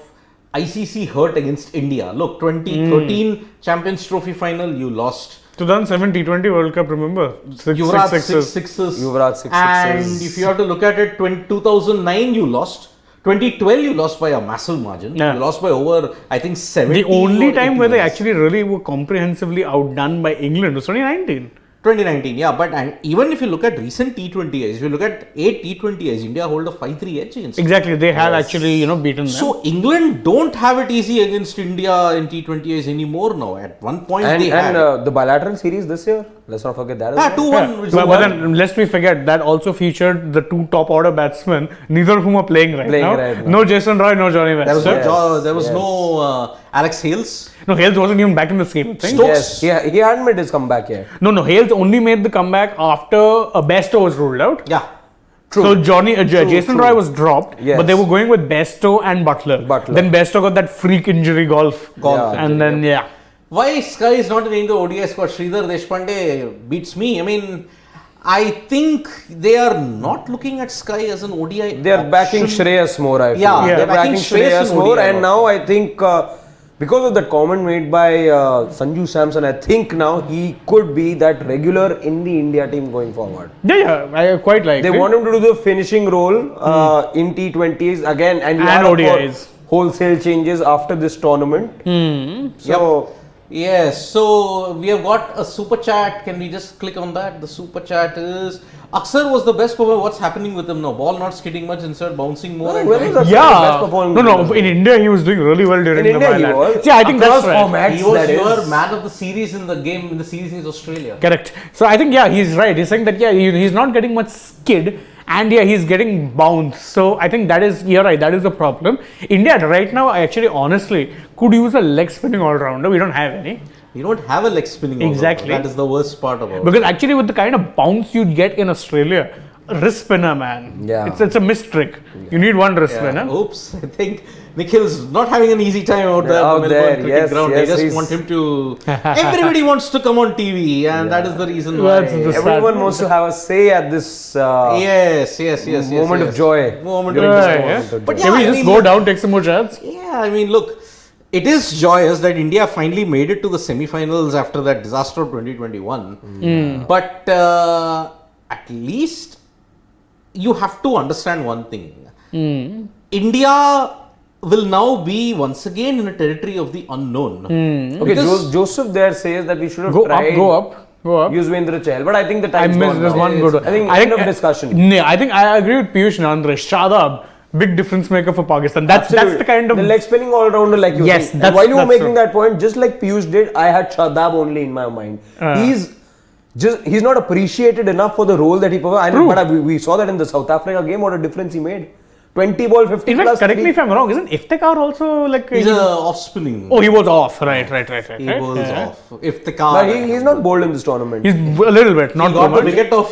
ICC hurt against India. Look, 2013 Champions Trophy final, you lost. 2007 T20 World Cup, remember? Yuvraj Six six sixes. sixes. Yuvraj six And sixes. if you have to look at it, 2009 you lost. 2012 you lost by a massive margin. Yeah. You lost by over, I think, 70. The only or time 80 where they runs. actually really were comprehensively outdone by England was 2019. 2019, yeah, but and even if you look at recent T20Is, if you look at 8 T20Is, India hold a 5-3 edge against them. Exactly, they have actually beaten them. So England don't have it easy against India in T20Is anymore now. At one point they had. And the bilateral series this year, let's not forget that. as well. 2-1. which is But one. then lest we forget that also featured the two top order batsmen, neither of whom are playing right now. now. No Jason Roy, no Johnny There was West. no Alex Hales. No, Hales wasn't even back in the scheme of things. Stokes. Yes, he hadn't made his comeback yet. No, Hales only made the comeback after Besto was ruled out. Yeah. So Jason Roy was dropped, Yes. but they were going with Besto and Butler. Then Besto got that freak injury golf. Yeah. And then Why Sky is not in the ODI squad? Sridhar Deshpande beats me. I mean, I think they are not looking at Sky as an ODI. They are backing option. Shreyas more, I feel. Yeah, They're they're backing backing Shreyas Shreyas in more. ODI And now I think, because of that comment made by Sanju Samson, I think now he could be that regular in the India team going forward. I quite like They it. want him to do the finishing role in T20s again, and we And are up for ODIs. wholesale changes after this tournament. So, Yes, so we have got a super chat. Can we just click on that? The super chat is Akshar was the best performer. What's happening with him now? Ball not skidding much instead, bouncing more. and when is that best Yeah. performing No, player? in India he was doing really well during In the India he Thailand. was. Yeah, I think Across that's right. formats, he was that your is. man of the series in the game in the series against Australia. Correct. So I think he's right. He's saying that he's not getting much skid and he's getting bounced. So I think you're right. That is the problem. India right now, I actually honestly could use a leg spinning all rounder. We don't have any. You don't have a leg spinning. all Exactly. over. That is the worst part about it. Because actually with the kind of bounce you'd get in Australia, wrist spinner, man. Yeah. It's a missed trick. You need one wrist spinner. Oops, I think Nikhil's not having an easy time out there Out on the there, Melbourne cricket yes, ground. yes, they just he's- want him to. Everybody wants to come on TV, and that is the reason why. That's the everyone wants to have a say at this Yes. moment of joy. Moment During of this joy. moment of But joy. Can we I just mean, go down, take some more shots? Yeah, I mean, look, it is joyous that India finally made it to the semi-finals after that disaster of 2021. But at least you have to understand one thing. India will now be once again in a territory of the unknown. Okay, Joseph there says that we should have Go tried. up, go up. Go up. Yuzvendra Chahal. But I think the I time's missed gone this now. one good one. I think end of discussion. I think I agree with Piyush Nandre. Shadab, big difference maker for Pakistan. That's the kind of the leg spinning all rounder, like you Yes, said. that's- While you were that's making true. that point, just like Piyush did, I had Shadab only in my mind. He's not appreciated enough for the role that he performed. True. But we saw that in the South Africa game. What a difference he made. 20 ball, 50 In fact, plus. correct me if I'm wrong. Isn't Iftikhar also like? He's off spinning. Oh, he was off. Right. He was Yeah. off. Iftikhar. But he's not bold in this tournament. He's a little bit, not He too got the much. wicket of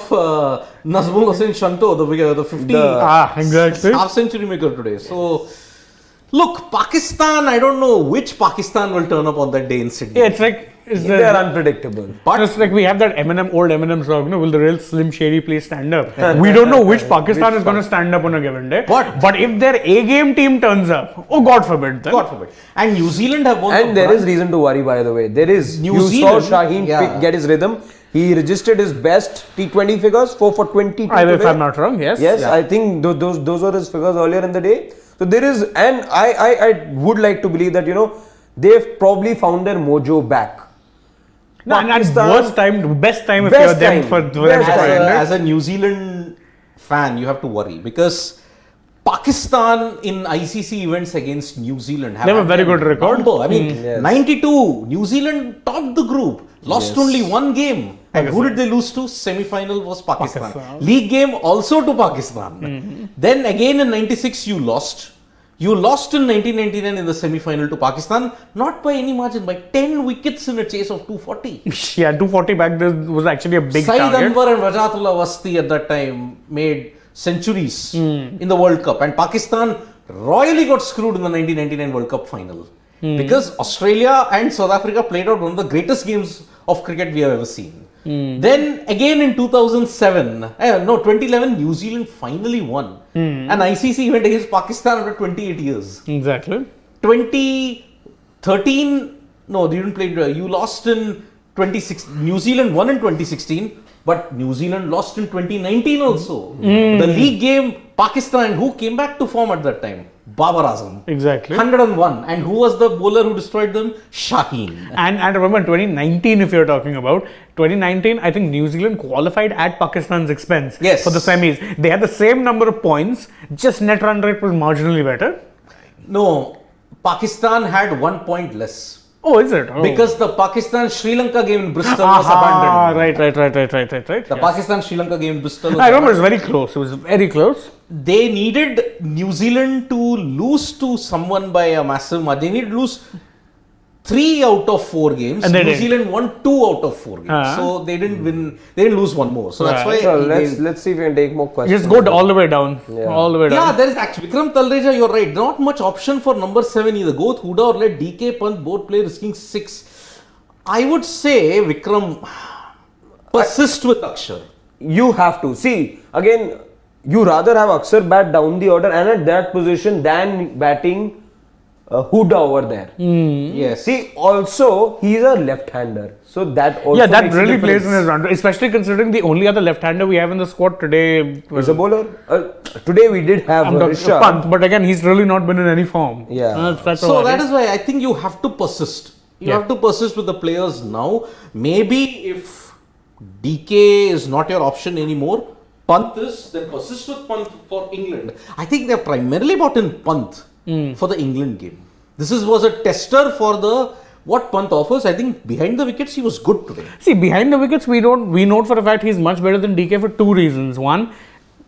Nazmul Hussain Shanto, the 50 Exactly. half century maker today. So, look, Pakistan, I don't know which Pakistan will turn up on that day in Sydney. Yeah, it's like They're unpredictable. But it's like we have that old Eminem song, will the real Slim Shady please stand up? We don't know which Pakistan is going to stand up on a given day. But if their A-game team turns up, oh God forbid. Then. God forbid. And New Zealand have won. And there is reason to worry, by the way. There is. New You Zealand, saw Shaheen get his rhythm. He registered his best T20 figures, 4 for 22 If today. I'm not wrong, yes. Yes, Yeah. I think those were his figures earlier in the day. So there is, and I would like to believe that, they've probably found their mojo back. No, and best time if Best you're them time. for them Best to time. end it. As a New Zealand fan, you have to worry because Pakistan in ICC events against New Zealand have They have a had very good record. number. I mean, Yes. 92, New Zealand topped the group, lost Yes. only one game. And who did they lose to? Semi-final was Pakistan. Pakistan. League game also to Pakistan. Then again in 96 you lost. You lost in 1999 in the semi-final to Pakistan, not by any margin, by 10 wickets in a chase of 240. Yeah, 240 back there was actually a big Saeed target. Anwar and Rajatullah Wasti at that time made centuries in the World Cup, and Pakistan royally got screwed in the 1999 World Cup final because Australia and South Africa played out one of the greatest games of cricket we have ever seen. Then again in 2011, New Zealand finally won an ICC event against Pakistan after 28 years. Exactly. 2013, no, they didn't play. You lost in 2016. New Zealand won in 2016, but New Zealand lost in 2019 also. The league game, Pakistan, who came back to form at that time? Babar Azam. Exactly. 101. And who was the bowler who destroyed them? Shaheen. And remember 2019, if you're talking about 2019, I think New Zealand qualified at Pakistan's expense Yes. for the semis. They had the same number of points, just net run rate was marginally better. No, Pakistan had 1 point less. Oh, is it? Oh. Because the Pakistan-Sri Lanka game in Bristol was abandoned. Right. The Pakistan-Sri Lanka game in Bristol was I remember it was very close. It was very close. They needed New Zealand to lose to someone by a massive margin. They needed to lose 3 out of 4 games. And they New did. Zealand won 2 out of 4 games. So they didn't win. They didn't lose one more. So that's why. So let's see if we can take more questions. Just go all the way down. Yeah. All the way down. Yeah, there is actually Vikram Talreja. You're right. Not much option for number 7 either. Go with Huda or let DK Pant both play risking 6. I would say Vikram persist with Akshar. You have to. See, again, you rather have Akshar bat down the order and at that position than batting Huda over there. Yes. See, also, he's a left-hander. So that also Yeah, that makes a really plays difference. in his run, especially considering the only other left-hander we have in the squad today He's a bowler. Today we did have Rishabh. Pant, but again, he's really not been in any form. Yeah. That's So all that right. is why I think you have to persist. You Yeah. have to persist with the players now. Maybe if DK is not your option anymore, Pant is, then persist with Pant for England. I think they're primarily bought in Pant for the England game. This was a tester for what Pant offers. I think behind the wickets he was good today. See, behind the wickets, we note for a fact he's much better than DK for 2 reasons. One,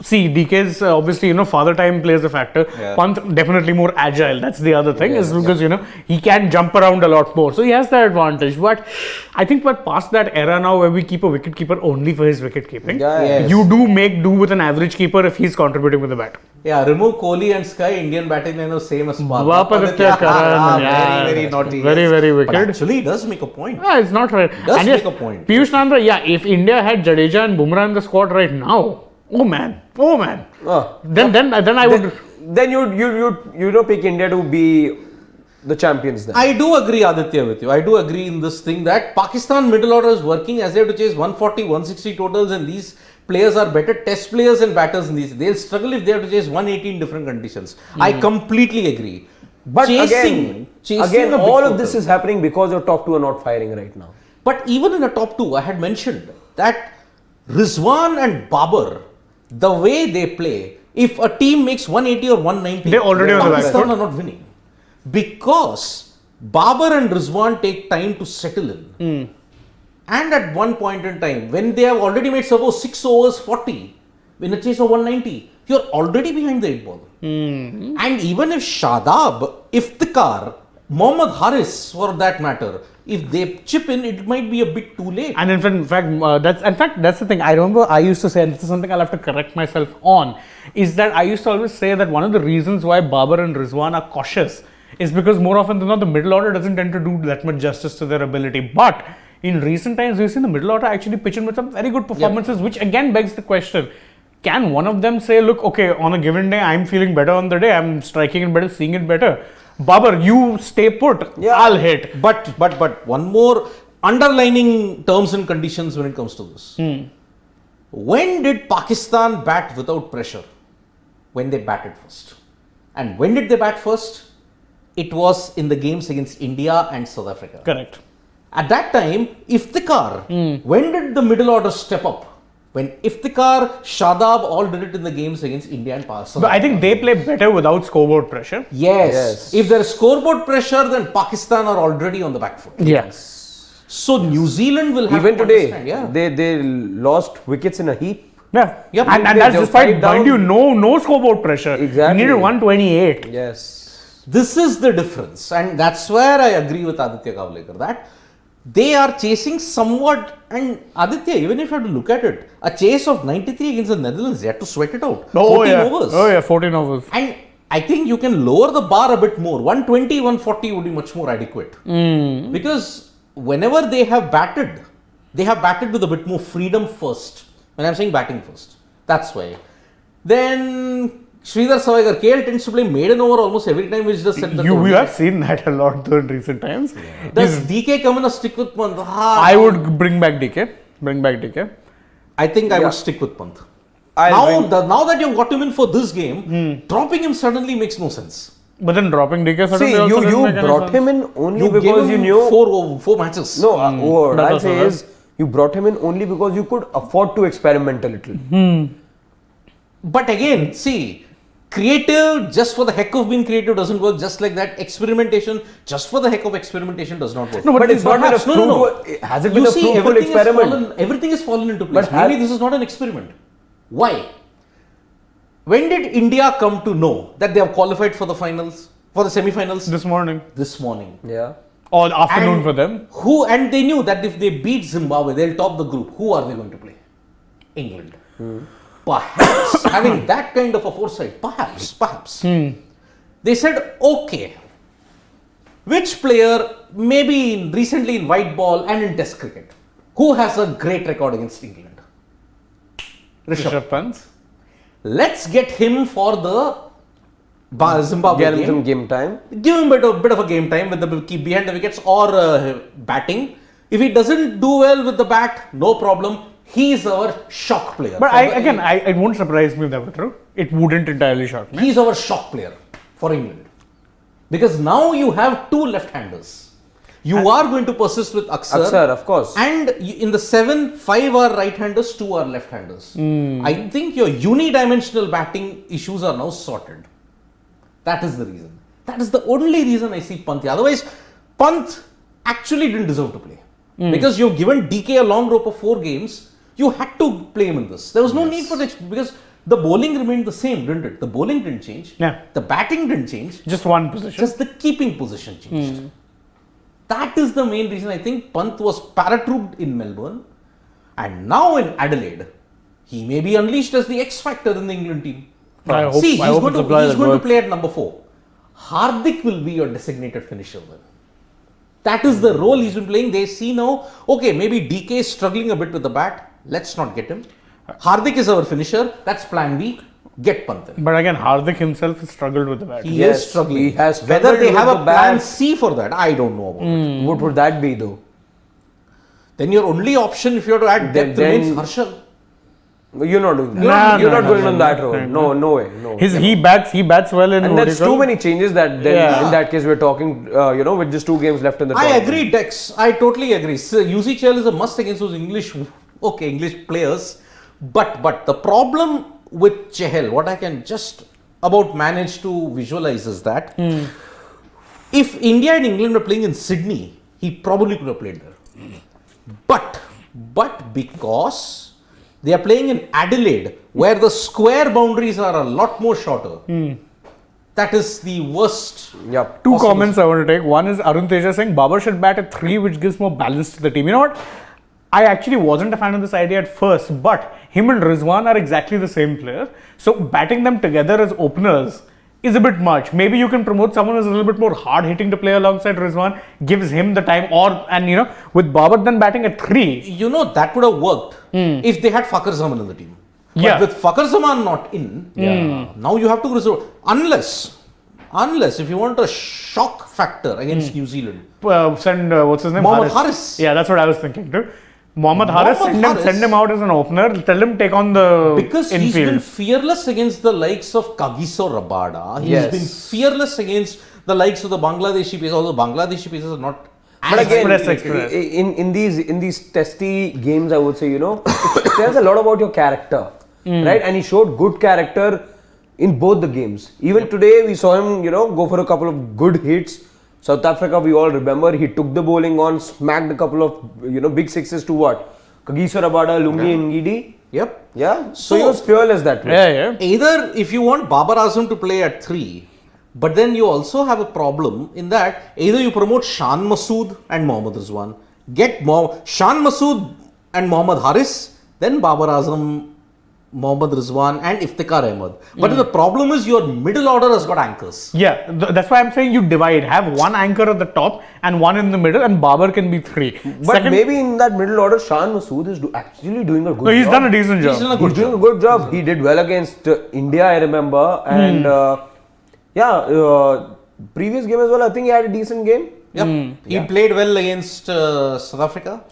see, DK's obviously, father time plays a factor. Yeah. Pant definitely more agile. That's the other thing, is because, he can jump around a lot more. So he has that advantage. But I think we're past that era now where we keep a wicket keeper only for his wicket keeping. Yeah, Yes. You do make do with an average keeper if he's contributing with the bat. Yeah, remove Kohli and Sky, Indian batting line was same as Vapaditya Karan, yeah. Very naughty. Very, yes. very But wicked. actually, he does make a point. Yeah, it's not right. Does And make a point. Piyush Nandra, if India had Jadeja and Bumrah in the squad right now, oh man. Then I would. Then you pick India to be the champions then. I do agree, Aditya, with you. I do agree in this thing that Pakistan middle order is working as they have to chase 140, 160 totals, and these players are better test players and batters in these. They'll struggle if they have to chase 180 in different conditions. I completely agree. But chasing again, a big all of total. this is happening because your top 2 are not firing right now. But even in the top two, I had mentioned that Rizwan and Babar, the way they play, if a team makes 180 or 190, They're already on the back Pakistan foot. are not winning. Because Babar and Rizwan take time to settle in. And at one point in time, when they have already made suppose 6 overs 40, in a chase of 190, you're already behind the 8 ball. And even if Shadab, Iftikhar, Mohammad Haris for that matter, if they chip in, it might be a bit too late. And in fact, that's the thing. I remember I used to say, and this is something I'll have to correct myself on, is that I used to always say that one of the reasons why Babar and Rizwan are cautious is because more often than not, the middle order doesn't tend to do that much justice to their ability. But in recent times, we've seen the middle order actually pitch in with some very good performances, which again begs the question, can one of them say, look, okay, on a given day, I'm feeling better on the day, I'm striking it better, seeing it better. Babar, you stay put, I'll hit. But one more underlining terms and conditions when it comes to this. When did Pakistan bat without pressure? When they batted first. And when did they bat first? It was in the games against India and South Africa. Correct. At that time, Iftikhar, when did the middle order step up? When Iftikhar, Shadab all did it in the games against India and Pakistan. But I think they play better without scoreboard pressure. Yes. If there is scoreboard pressure, then Pakistan are already on the back foot. Yes. So New Zealand will have Even to today, understand, yeah. they lost wickets in a heap. Yeah. Yep. And They that's were despite, 5 down. mind you, no scoreboard pressure. Exactly. You needed 128. Yes. This is the difference, and that's where I agree with Aditya Kavlekar that they are chasing somewhat. And Aditya, even if you have to look at it, a chase of 93 against the Netherlands, they had to sweat it out. 14 overs. Oh yeah, 14 overs. And I think you can lower the bar a bit more. 120, 140 would be much more adequate. Because whenever they have batted with a bit more freedom first. When I'm saying batting first, that's why. Then Sridhar Savaikar, KL tends to play maiden over almost every time, which just set the tone. We have seen that a lot though in recent times. Does DK come in or stick with Pant? I would bring back DK. I think I would stick with Pant. I'll Now that you've got him in for this game, dropping him suddenly makes no sense. But then dropping DK See, suddenly also you didn't make any brought sense. him in only You gave because you him knew. four matches. No, what That's I'll also say right. is you brought him in only because you could afford to experiment a little. But again, see, creative just for the heck of being creative doesn't work just like that. Experimentation just for the heck of experimentation does not work. No, But it's not been a Perhaps- no. fruitful. Has it been You a see, fruitful experiment? everything has fallen into place. But Maybe this is not an experiment. Why? When did India come to know that they have qualified for the finals, for the semi-finals? This morning. This morning. Yeah. Or afternoon And for them. And they knew that if they beat Zimbabwe, they'll top the group. Who are they going to play? England. Perhaps having that kind of a foresight, perhaps. They said, okay, which player, maybe recently in white ball and in test cricket, who has a great record against England? Rishabh Pant. Let's get him for the Zimbabwe Get him game. some game time. Give him a bit of a game time with the keep behind the wickets or batting. If he doesn't do well with the bat, no problem. He is our shock player. But it won't surprise me if that were true. It wouldn't entirely shock me. He's our shock player for England. Because now you have two left-handers. You are going to persist with Aksar. Aksar, of course. And in the 7, 5 are right-handers, 2 are left-handers. I think your unidimensional batting issues are now sorted. That is the reason. That is the only reason I see Pant. Otherwise, Pant actually didn't deserve to play. Because you've given DK a long rope of 4 games, you had to play him in this. There was no need for it because the bowling remained the same, didn't it? The bowling didn't change. Yeah. The batting didn't change. Just one position. Just the keeping position changed. That is the main reason I think Pant was paratrooped in Melbourne. And now in Adelaide, he may be unleashed as the X factor in the England team. I hope He's going it's to play at number 4. Hardik will be your designated finisher then. That is the role he's been playing. They see now, okay, maybe DK is struggling a bit with the bat. Let's not get him. Hardik is our finisher. That's plan B. Get Pant in. But again, Hardik himself has struggled with the bat. He Yes, is struggling. he has Whether struggled they with have a the plan bat. C for that, I don't know about it. What would that be though? Then your only option if you have to add depth Then- remains Harshal. You're not doing that. Nah, You're nah, not nah, going nah, on that nah, road. nah. No way. No. He bats well in. And what that's do you too call- many changes that then Yeah. in that case we're talking, with just 2 games left in the I tournament. agree, Dex. I totally agree. So, UCHL is a must against those English players. But the problem with Chahal, what I can just about manage to visualize is that if India and England were playing in Sydney, he probably could have played there. But because they are playing in Adelaide, where the square boundaries are a lot more shorter, that is the worst. Yep. Two possible. comments I want to take. One is Arun Teja saying Babar should bat at 3, which gives more balance to the team. You know what? I actually wasn't a fan of this idea at first, but him and Rizwan are exactly the same player. So batting them together as openers is a bit much. Maybe you can promote someone who's a little bit more hard hitting to play alongside Rizwan, gives him the time, with Babar then batting at 3. You know, that would have worked if they had Fakhar Zaman in the team. But Yeah. with Fakhar Zaman not in, now you have to resort. Unless if you want a shock factor against New Zealand. Send what's his name? Mohammad Haris. Yeah, that's what I was thinking too. Mohammad Haris, send him out as an opener. Tell him take on the Because he's infield. been fearless against the likes of Kagiso Rabada. He's Yes. been fearless against the likes of the Bangladeshi pacers, although Bangladeshi pacers are not But as again, Express. in these testy games, I would say, it tells a lot about your character, right? And he showed good character in both the games. Even today, we saw him, go for a couple of good hits. South Africa, we all remember, he took the bowling on, smacked a couple of, big sixes to what? Kagiso Rabada, Lungi Ngidi. Yep. Yeah. So So- he was fearless that way. Yeah. Either if you want Babar Azam to play at 3, but then you also have a problem in that either you promote Shan Masood and Mohammad Rizwan, get Shan Masood and Mohammad Haris, then Babar Azam, Mohammad Rizwan and Iftikhar Ahmed. But the problem is your middle order has got anchors. Yeah, that's why I'm saying you divide. Have one anchor at the top and one in the middle, and Babar can be 3. But maybe in that middle order, Shan Masood is actually doing a good No, he's job. done a decent job. He's done a He's good doing job. a good job. He did well against India, I remember. And previous game as well, I think he had a decent game. Yep. He played well against South Africa.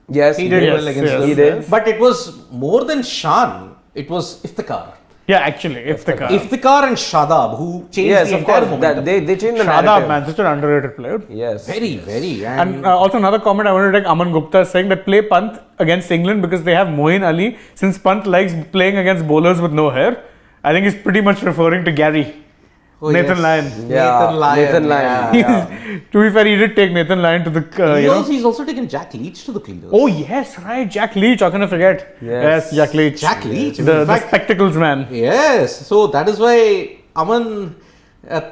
Yes, He did Yes, well against yes, them. he did. But it was more than Shan, it was Iftikhar. Yeah, actually, Iftikhar. Iftikhar and Shadab who changed Yes, the of entire course. momentum. They changed the Shadab, narrative. man, such an underrated player. Yes. Very, very. And also another comment I want to take, Aman Gupta is saying that play Pant against England because they have Moeen Ali. Since Pant likes playing against bowlers with no hair, I think he's pretty much referring to Gary. Oh, Nathan yes. Lyon. Yeah, Nathan Lyon. Yeah. To be fair, he did take Nathan Lyon to the, He's also taken Jack Leach to the cleaners. Oh yes, right, Jack Leach. How can I forget? Yes. Jack Leach. Jack Leach. The In fact, spectacles man. yes. So that is why Aman.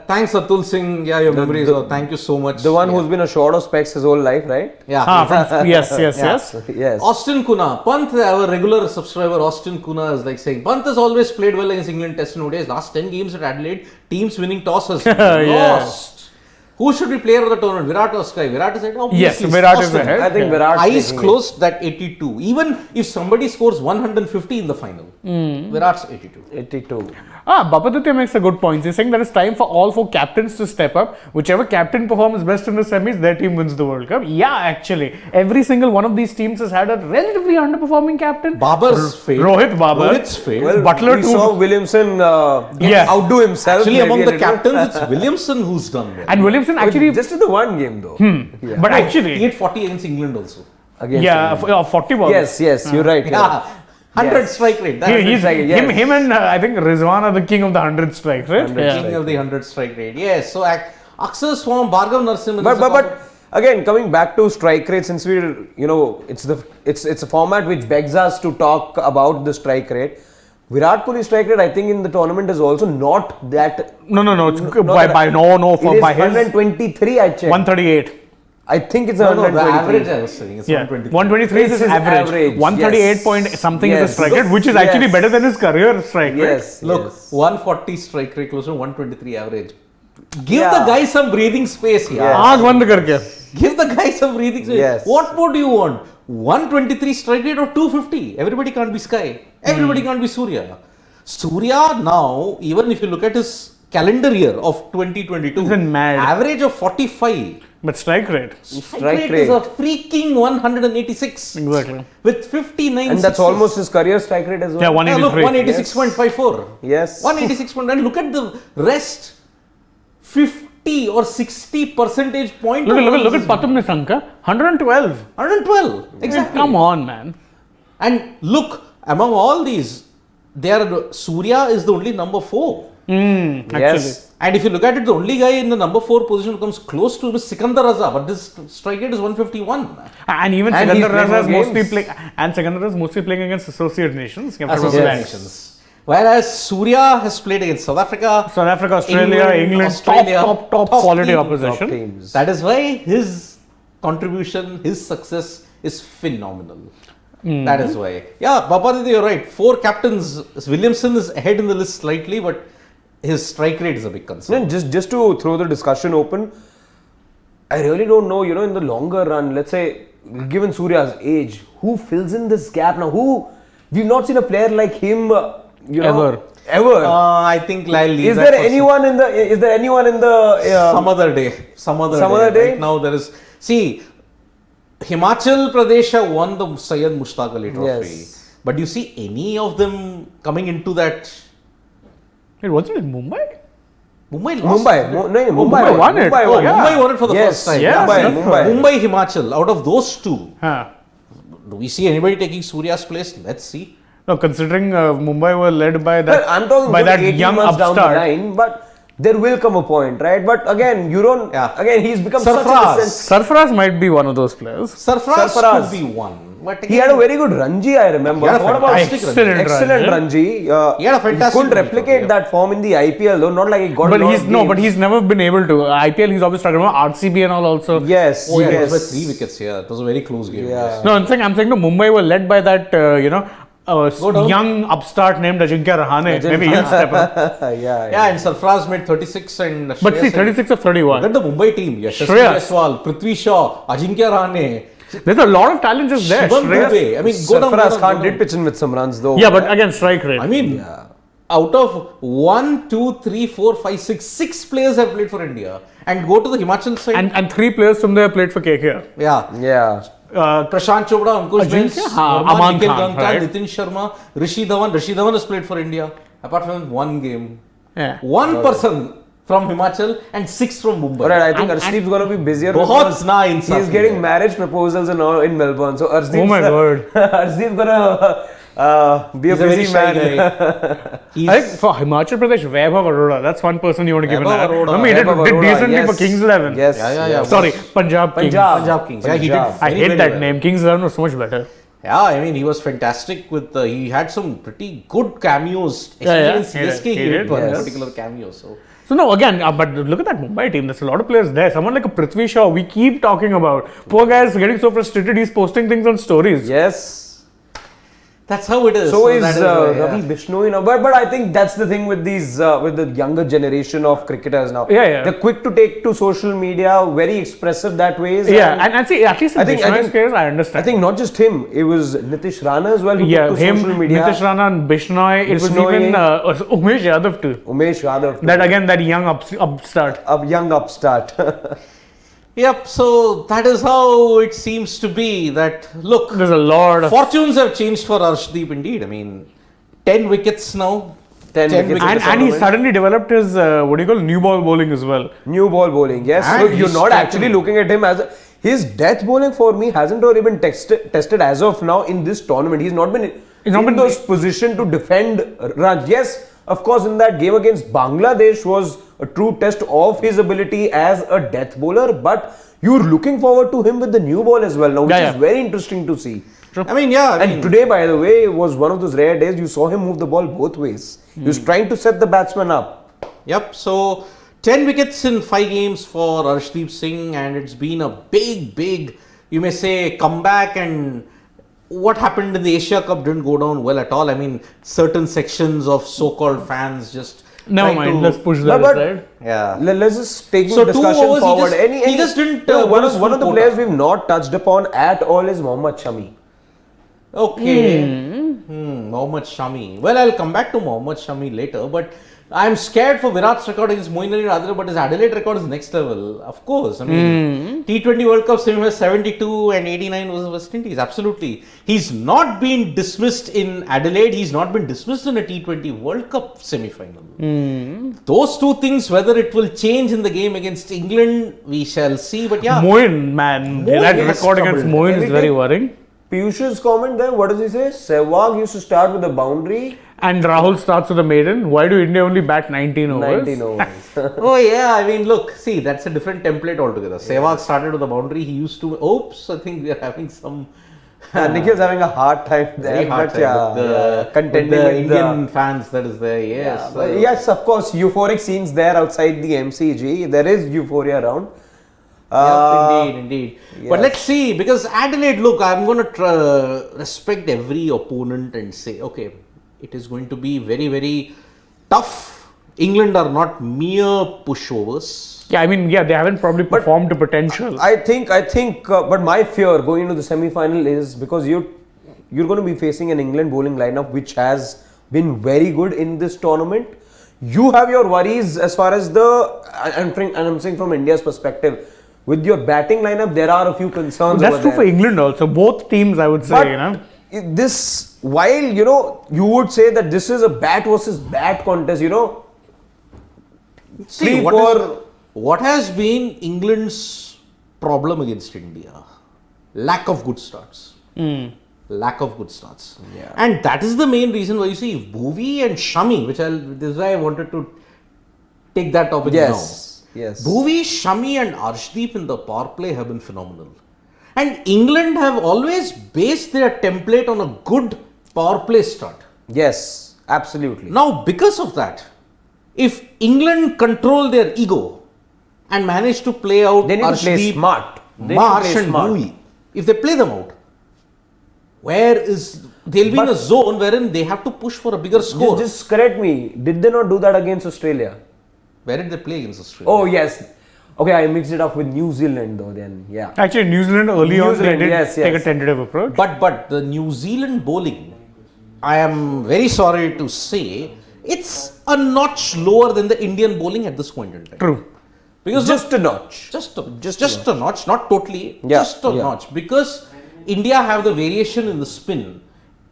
Thanks Atul Singh. Yeah, your memories. Thank you so much. The one yeah. who's been a short of specs his whole life, right? Yeah. Yes. Yes. Austin Kuna, Pant, our regular subscriber, Austin Kuna is like saying, Pant has always played well against England Test and ODIs. Last 10 games at Adelaide, teams winning toss has lost. Who should be player of the tournament? Virat or Sky? Virat is ahead. Yes, Obviously, Virat is Austin. ahead. I think Yeah. Virat's Eyes taking it. closed that 82. Even if somebody scores 150 in the final, Virat's 82. 82. Bapaditya makes a good point. He's saying that it's time for all 4 captains to step up. Whichever captain performs best in the semis, their team wins the World Cup. Yeah, actually. Every single one of these teams has had a relatively underperforming captain. Babar's failed. Rohit Babar. Rohit's failed. Well, Butler we too. saw Williamson Yeah. outdo himself. Actually, maybe among a the little. captains, it's Williamson who's done well. And Williamson actually, Just in the one game though. Yeah. but He actually, hit 40 against England also. Against yeah, England. 40 balls. Yes, you're right. Yeah. 100 Yes. strike rate. That's He's Yes. him and I think Rizwan are the king of the 100 strikes, right? 100 Yeah. king of the 100 strike rate. Yes. So Aksar Swam, Bhargav Narasimhan. But again, coming back to strike rate, since we're it's a format which begs us to talk about the strike rate. Virat Kohli strike rate, I think in the tournament is also not that. No. It's Not by that- for it is by his 123. I checked. 138. I think it's no, the 123. average I was saying is Yeah, 123. 123 is This his is average. average, 138 yes. point something is Yes. the strike rate, which is Yes. actually better than his career strike rate. Yes. Look, yes. 140 strike rate close to 123 average. Give Yeah. the guy some breathing space here. Yeah. आँख बंद करके. Give the guy some breathing space. Yes. What more do you want? 123 strike rate or 250? Everybody can't be Sky. Everybody can't be Surya. Surya now, even if you look at his calendar year of 2022. Isn't mad. Average of 45. But strike rate. Strike rate is a freaking 186. Exactly. With 59 And that's sixes. almost his career strike rate as well. Yeah, Yeah, look, 183. 186.54. Yes. 186. And look at the rest. 50 or 60 percentage point. Look at Patum Nisanka. 112. 112. Exactly. Come on, man. And look, among all these, Surya is the only number 4. Actually. Yes. And if you look at it, the only guy in the number 4 position who comes close to him is Sikandar Raza, but this strike rate is 151. And even And he's Sikandar playing Raza is more mostly games. playing, and Sikandar Raza is mostly playing against associate nations. You have to Associate remember that. nations. Whereas Surya has played against South Africa, South Africa, Australia, England, Australia, top quality team, opposition. Top teams. That is why his contribution, his success is phenomenal. That is why. Yeah, Bapadidi, you're right. 4 captains. Williamson is ahead in the list slightly, but his strike rate is a big concern. Then just to throw the discussion open, I really don't know, in the longer run, let's say, given Surya's age, who fills in this gap now? We've not seen a player like him, Ever. I think I'll leave Is that there for anyone in the some other day? Some other day? Right now there is. See, Himachal Pradesh have won the Syed Mushtaq Ali Trophy. Yes. But do you see any of them coming into that? Wait, wasn't it Mumbai? Mumbai lost. Mumbai won it. Oh, Yeah. Mumbai won it for the Yes, first time. yes, Mumbai, Himachal. Out of those two, Huh. do we see anybody taking Surya's place? Let's see. No, considering Mumbai were led by Well, that, I'm talking by about that 18 young months down the upstart. line, but there will come a point, right? But again, you don't. Yeah. Again, he's become such Sarfaraz. a Sarfaraz might be one of those players. Sarfaraz Sarfaraz. could be one. But He had a very good Ranji, I remember. He had a What about fantastic Excellent Ranji? He had a fantastic couldn't Ranji replicate trophy, that form in the IPL, though. Not like he got. But a lot he's of no, but games. he's never been able to. IPL, he's always struggled. RCB and all also. Yes. Oh yeah, yes. it was by 3 wickets. Yeah, it was a very close game. Yeah. Yes. No, I'm saying no. Mumbai were led by that down. young upstart named Ajinkya Rahane. Maybe he'll step up. yeah. Yeah, and Sarfaraz made 36 and But see, Shreyas had- 36 of Look 31. at the Mumbai team. Yashasvi Shreyas. Jaiswal, Prithvi Shaw, Ajinkya Rahane, There's a lot of talent just there. Shivam Shreyas- Dubey. I mean, go down, Sarfaraz go Khan down. did pitch in with some runs, though. Yeah, but again, strike rate. I mean, out of 1, 2, 3, 4, 5, 6, 6 players have played for India. And go to the Himachal side. and 3 players from there played for KKR. yeah. Yeah. Prashant Chopra, Ankush Bens, Ajinkya? Verma, Aman Nikhil Khan, Gangkar, right? Nitin Sharma, Rishi Dhawan. Rishi Dhawan has played for India. Apart from one game. Yeah. One person from Himachal and 6 from Mumbai. Alright, I think And- Arshdeep's going to be busier. बहुत because ना इंसाफ He's getting है। marriage proposals and all in Melbourne. So Arshdeep's, Oh my God. Arshdeep's going to be a He's a very busy shy man. guy. He's, I think for Himachal Pradesh, Vaibhav Arora, that's one person you want to give an Vaibhav eye. Arora. I mean, he Vaibhav did Arora, decently yes. for Kings 11. Yes. Yeah. Sorry, Punjab Kings. Punjab Kings. Yeah, he did. Punjab. I very, hate very that well. name. Kings 11 was so much better. Yeah, I mean, he was fantastic with. He had some pretty good cameos. Yeah, Especially in CSK, he he did did, one yes. particular cameo. So no, again, but look at that Mumbai team. There's a lot of players there. Someone like a Prithvi Shaw, we keep talking about. Poor guy is getting so frustrated. He's posting things on stories. Yes. That's how it is. So is that why, Ravi Bishnoi now, but I think that's the thing with these with the younger generation of cricketers now. Yeah. They're quick to take to social media, very expressive that ways. Yeah, and see, at least in I think- Bishnoi's case, I understand. I think not just him, it was Nitish Rana as well who yeah, took to him, social media. Nitish Rana and Bishnoi, it was Bishnoi. even Umesh Yadav too. Umesh Yadav, too. That again, that young upstart. A young upstart. Yep. So that is how it seems to be. That look, There's a lot of fortunes have changed for Arshdeep indeed. I mean, 10 wickets now. 10 wickets. and he tournament. suddenly developed his what do you call new ball bowling as well. New ball bowling, yes. And So you're he's not striking. actually looking at him as his death bowling for me hasn't really been tested as of now in this tournament. He's not been in those position to defend runs. Yes, of course, in that game against Bangladesh was a true test of his ability as a death bowler. But you're looking forward to him with the new ball as well now, which is very interesting to see. I mean, yeah. And today, by the way, was one of those rare days you saw him move the ball both ways. He was trying to set the batsman up. Yep. So 10 wickets in 5 games for Arshdeep Singh, and it's been a big, you may say, comeback. And what happened in the Asia Cup didn't go down well at all. I mean, certain sections of so-called fans just. Never tried mind, to- let's push that But- aside. Yeah. Let's just take So the 2 discussion overs, forward. he just didn't. No, one go of the full players quota. we've not touched upon at all is Mohammad Shami. Okay. Mohammad Shami. Well, I'll come back to Mohammad Shami later, but I'm scared for Virat's record against Moeen Ali and Adelaide, but his Adelaide record is next level. Of course. I mean, T20 World Cup semi 72 and 89 was West Indies. Absolutely. He's not been dismissed in Adelaide. He's not been dismissed in a T20 World Cup semi-final. Those two things, whether it will change in the game against England, we shall see. But yeah. Moeen, man. Moeen That is record against troubled. Moeen is very worrying. Piyush's comment there, what does he say? Sehwag used to start with a boundary. And Rahul starts with a maiden. Why do India only bat 19 overs? 19 overs. Oh yeah, I mean, look, see, that's a different template altogether. Sehwag started with the boundary. He used to. Oops, I think we are having some. Nikhil's having a hard time there. Very hard but time yeah, with the, contending with the with Indian fans that is there. Yes, Yeah, but yes, of course, euphoric scenes there outside the MCG. There is euphoria around. Indeed. yes. But let's see, because Adelaide, look, I'm going to respect every opponent and say, okay, it is going to be very, very tough. England are not mere pushovers. Yeah, I mean, they haven't probably performed to potential. I think, but my fear going into the semi-final is because you're going to be facing an England bowling lineup which has been very good in this tournament. You have your worries as far as I'm saying from India's perspective. With your batting lineup, there are a few concerns. That's over true there. for England also. Both teams, I would say, But this, while you would say that this is a bat versus bat contest, See, what has been England's problem against India? Lack of good starts. Lack of good starts. Yeah. And that is the main reason why you see Bhuvi and Shami, this is why I wanted to take that topic now. Yes. Bhuvi, Shami and Arshdeep in the power play have been phenomenal. And England have always based their template on a good power play start. Yes, absolutely. Now, because of that, if England control their ego and manage to play out They need to play Arshdeep, smart. Marsh and Bhuvi, if they play them out, they'll be in a zone wherein they have to push for a bigger score. Just correct me. Did they not do that against Australia? Where did they play against Australia? Oh yes. Okay, I mixed it up with New Zealand though. Then yeah. Actually, New Zealand early on they did yes, take a yes. tentative approach. But the New Zealand bowling, I am very sorry to say, it's a notch lower than the Indian bowling at this point in time. True. Because Just a notch. just a notch, not totally, Yeah, just a notch. Because India have the variation in the spin.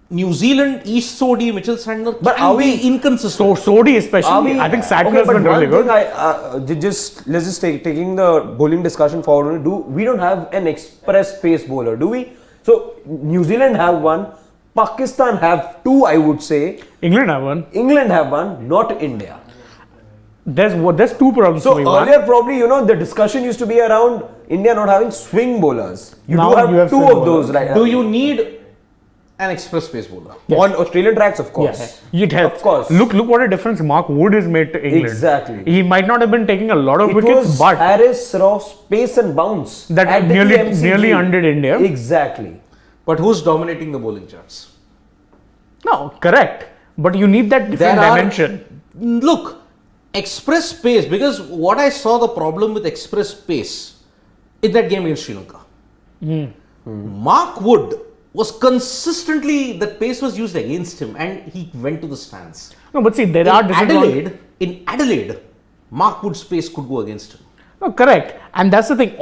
New Zealand, East Sodi, Mitchell Santner But can are be we- inconsistent. So Sodi especially, I think Santner's been really good. Let's just taking the bowling discussion forward. We don't have an express pace bowler, do we? So New Zealand have one, Pakistan have two, I would say. England have one. England have one, not India. There's two problems So for me. One, earlier, probably the discussion used to be around India not having swing bowlers. Now You you have two swing of those, bowlers. right? Do you need an express pace bowler? On Australian tracks, of course. It helps. Of course. Look what a difference Mark Wood has made to England. Exactly. He might not have been taking a lot of It wickets, was but Harris, Ross, pace and bounce that at the nearly MCG. undid India. Exactly. But who's dominating the bowling charts? No, correct. But you need that different dimension. Look, express pace, because what I saw the problem with express pace in that game against Sri Lanka. Mark Wood was consistently, that pace was used against him and he went to the stands. No, but see, there are different In Adelaide, Mark Wood's pace could go against him. No, correct. And that's the thing.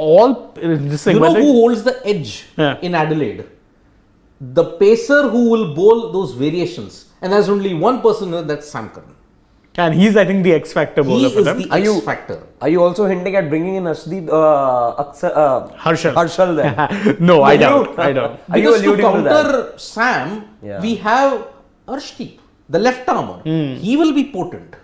This thing. You know who holds the edge in Adelaide? The pacer who will bowl those variations. And there's only one person, that's Sam Curran. And he's, I think, the X factor He bowler for is them. the X factor. Are you also hinting at bringing in Harshdeep, Harshal there? No, I don't. I don't. Are you Because to alluding to that? counter Sam, we have Arshdeep, the left armour. He will be potent.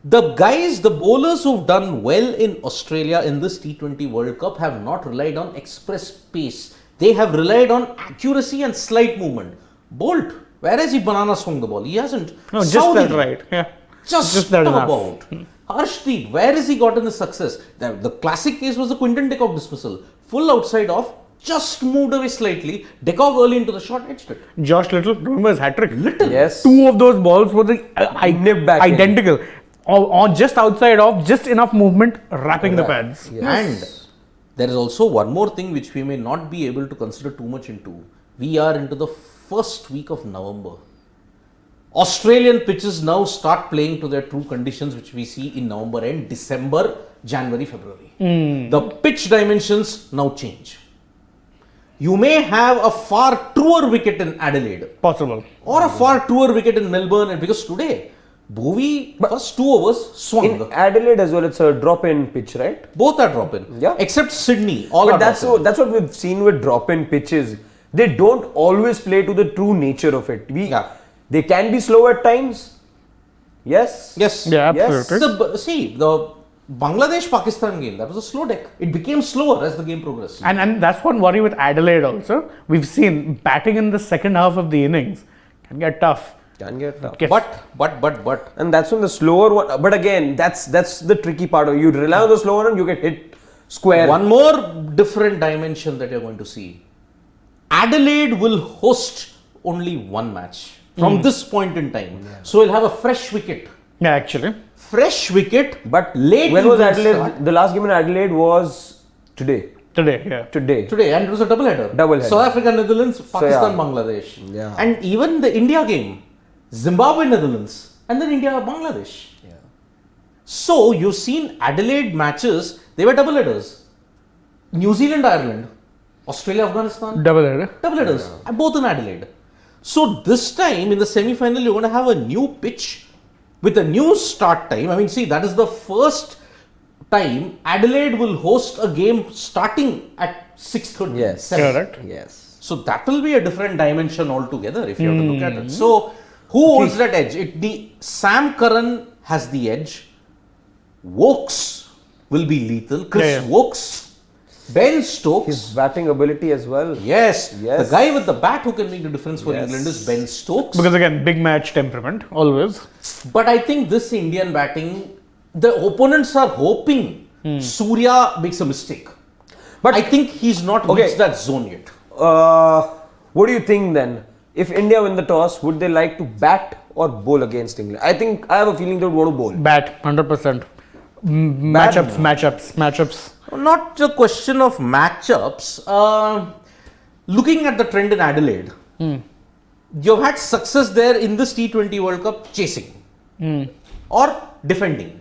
The bowlers who've done well in Australia in this T20 World Cup have not relied on express pace. They have relied on accuracy and slight movement. Bolt, where has he banana swung the ball? He hasn't. No, just Saudi, that right. Yeah. Just that enough. about. Harshdeep, where has he gotten his success? The classic case was the Quinton de Kock dismissal. Full outside off, just moved away slightly. De Kock early into the shot, edged it. Josh Little, remember his hat trick? Yes. Two of those balls were Nip back in. identical. On just outside off, just enough movement, wrapping the pads. Yes. And there is also one more thing which we may not be able to consider too much into. We are into the first week of November. Australian pitches now start playing to their true conditions, which we see in November and December, January, February. The pitch dimensions now change. You may have a far truer wicket in Adelaide Possible. or a far truer wicket in Melbourne, and because today, Bowie first 2 overs swung. In Adelaide as well, it's a drop-in pitch, right? Both are drop-in. Yeah. Except Sydney. All But are that's drop-in. what we've seen with drop-in pitches. They don't always play to the true nature of it. They can be slow at times. Yes. Yes. Yeah, Yes. absolutely. The Bangladesh-Pakistan game, that was a slow deck. It became slower as the game progressed. And that's one worry with Adelaide also. We've seen batting in the second half of the innings can get tough. Can get tough. Yes. But. And that's when the slower one. But again, that's the tricky part. You rely on the slower one, you get hit square. One more different dimension that you're going to see. Adelaide will host only one match from this point in time. So we'll have a fresh wicket. Yeah, actually. Fresh wicket, But late when was evening Adelaide? start. The last game in Adelaide was today. Today, yeah. Today, and it was a double header. Double-header. South Africa, Netherlands, Pakistan, yeah. Bangladesh. Yeah. And even the India game, Zimbabwe, Netherlands, and then India, Bangladesh. Yeah. So you've seen Adelaide matches, they were double headers. New Zealand, Ireland, Australia, Afghanistan, Double header. double headers, both in Adelaide. So this time in the semi-final, you're going to have a new pitch with a new start time. I mean, see, that is the first time Adelaide will host a game starting at 6:30. Yes. 7. Correct. Yes. So that will be a different dimension altogether if you have to look at it. So who holds that edge? Sam Curran has the edge. Wokes will be lethal. Chris Yeah. Wokes. Ben Stokes. His batting ability as well. Yes. Yes. The guy with the bat who can make the difference for Yes. England is Ben Stokes. Because again, big match temperament, always. But I think this Indian batting, the opponents are hoping Surya makes a mistake. But I think he's not reached that zone yet. What do you think then? If India win the toss, would they like to bat or bowl against England? I have a feeling they would want to bowl. Bat, 100%. Matchups. Not a question of matchups. Looking at the trend in Adelaide, you've had success there in this T20 World Cup chasing or defending.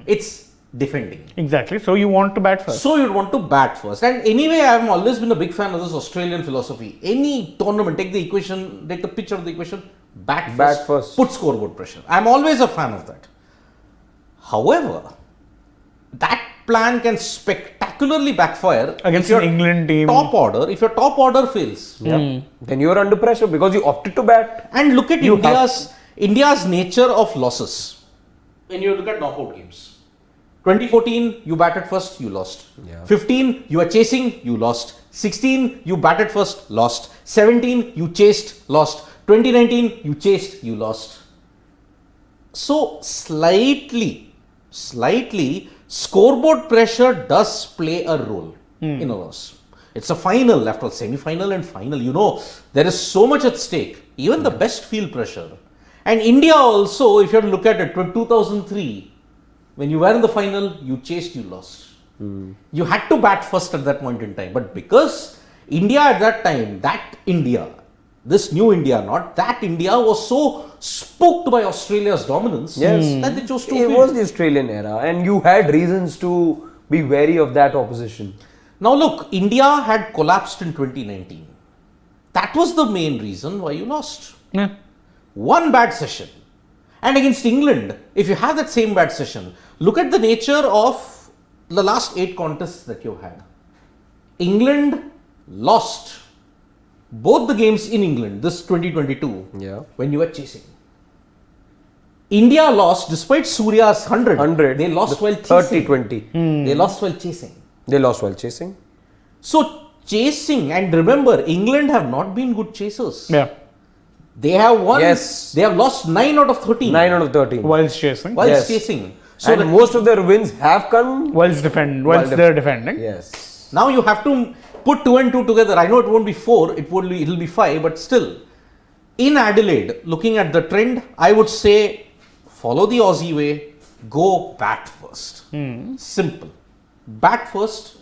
It's defending. Exactly. So you want to bat first. So you'd want to bat first. And anyway, I've always been a big fan of this Australian philosophy. Any tournament, take the picture of the equation, bat first, put scoreboard pressure. I'm always a fan of that. However, that plan can spectacularly backfire Against if your an England team. If your top order fails. Yeah. Then you're under pressure because you opted to bat. And look at You India's nature of losses. When you look at knockout games. 2014, you batted first, you lost. Yeah. 15, you were chasing, you lost. 16, you batted first, lost. 17, you chased, lost. 2019, you chased, you lost. So slightly, scoreboard pressure does play a role in a loss. It's a final, after all, semi-final and final. You know, there is so much at stake. Even the best feel pressure. And India also, if you have to look at it, 2003, when you were in the final, you chased, you lost. You had to bat first at that point in time. But because India at that time, this new India, not that India, was so spooked by Australia's dominance that they chose to It field. was the Australian era and you had reasons to be wary of that opposition. Now look, India had collapsed in 2019. That was the main reason why you lost. Yeah. One bad session. And against England, if you have that same bad session, look at the nature of the last 8 contests that you've had. England lost both the games in England, this 2022, when you were chasing. India lost despite Surya's 100. They lost while chasing. 30-20. They lost while chasing. They lost while chasing. So chasing, and remember, England have not been good chasers. Yeah. They have won. Yes. They have lost 9 out of 13. 9 out of 13. Whilst chasing. Whilst chasing. So and most of their wins have come. Whilst they're defending. Yes. now you have to put 2 and 2 together. I know it won't be 4, it'll be 5, but still. In Adelaide, looking at the trend, I would say follow the Aussie way, go bat first. Simple. Bat first.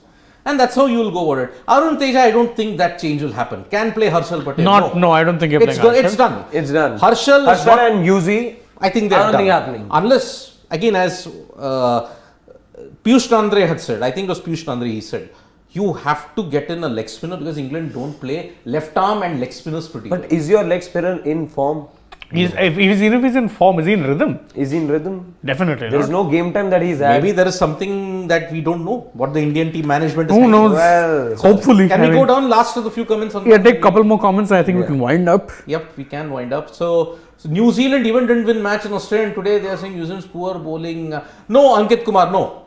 And that's how you will go about it. Arun Teja, I don't think that change will happen. Can play Harshal Patel. No, I don't think you're playing Harshal. It's done. It's done. Harshal and Yuzi. I think they're I don't done. think happening. Unless, again, as Piyush Tandre had said, I think it was Piyush Tandre, he said, you have to get in a leg spinner because England don't play left arm and leg spinners pretty well. But is your leg spinner in form? If he's in form, is he in rhythm? Is he in rhythm? Definitely. There is no game time that he's had. Maybe there is something that we don't know, what the Indian team management is Who thinking. knows? Well, Hopefully. Can we go down last of the few comments on Yeah, take a couple more comments. I think we can wind up. Yep, we can wind up. So New Zealand even didn't win match in Australia, and today they are saying New Zealand's poor bowling. No, Ankit Kumar, no.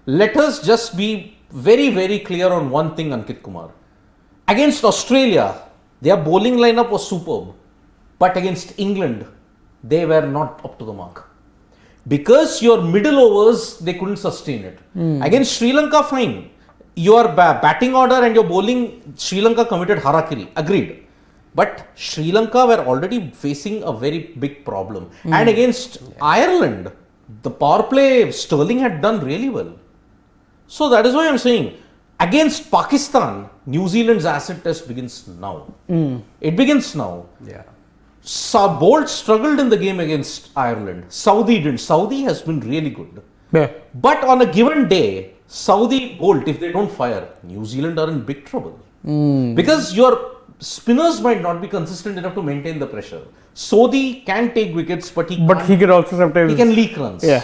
Let us just be very, very clear on one thing, Ankit Kumar. Against Australia, their bowling lineup was superb. But against England, they were not up to the mark. Because your middle overs, they couldn't sustain it. Against Sri Lanka, fine. Your batting order and your bowling, Sri Lanka committed harakiri. Agreed. But Sri Lanka were already facing a very big problem. And against Ireland, the power play, Sterling had done really well. So that is why I'm saying, against Pakistan, New Zealand's acid test begins now. It begins now. Yeah. Bolt struggled in the game against Ireland. Saudi didn't. Saudi has been really good. Yeah. But on a given day, Saudi Bolt, if they don't fire, New Zealand are in big trouble. Because your spinners might not be consistent enough to maintain the pressure. Sodhi can take wickets, but he could also sometimes. he can leak runs. Yeah.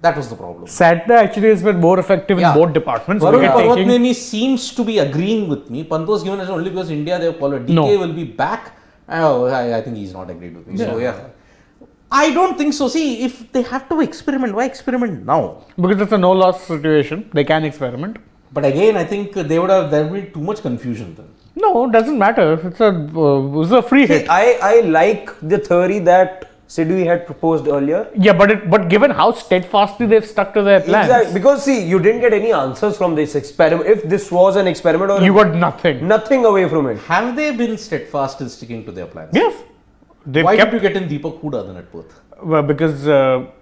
That was the problem. Satya actually has been more effective in both departments. Varun Wicket-taking. Parvatneni seems to be agreeing with me. Pant was given as only because India they have followed. DK will be back. Oh, I think he's not agreed with me. So yeah. I don't think so. See, if they have to experiment, why experiment now? Because it's a no-loss situation. They can experiment. But again, I think there would be too much confusion then. No, it doesn't matter. It's a free hit. I like the theory that Sidhu had proposed earlier. Yeah, but given how steadfastly they've stuck to their plans, Exactly. Because see, you didn't get any answers from this experiment. If this was an experiment, or you got nothing away from it. Have they been steadfast in sticking to their plans? Yes, they've Why kept. did you get in Deepak Hooda then at Perth? Well, because that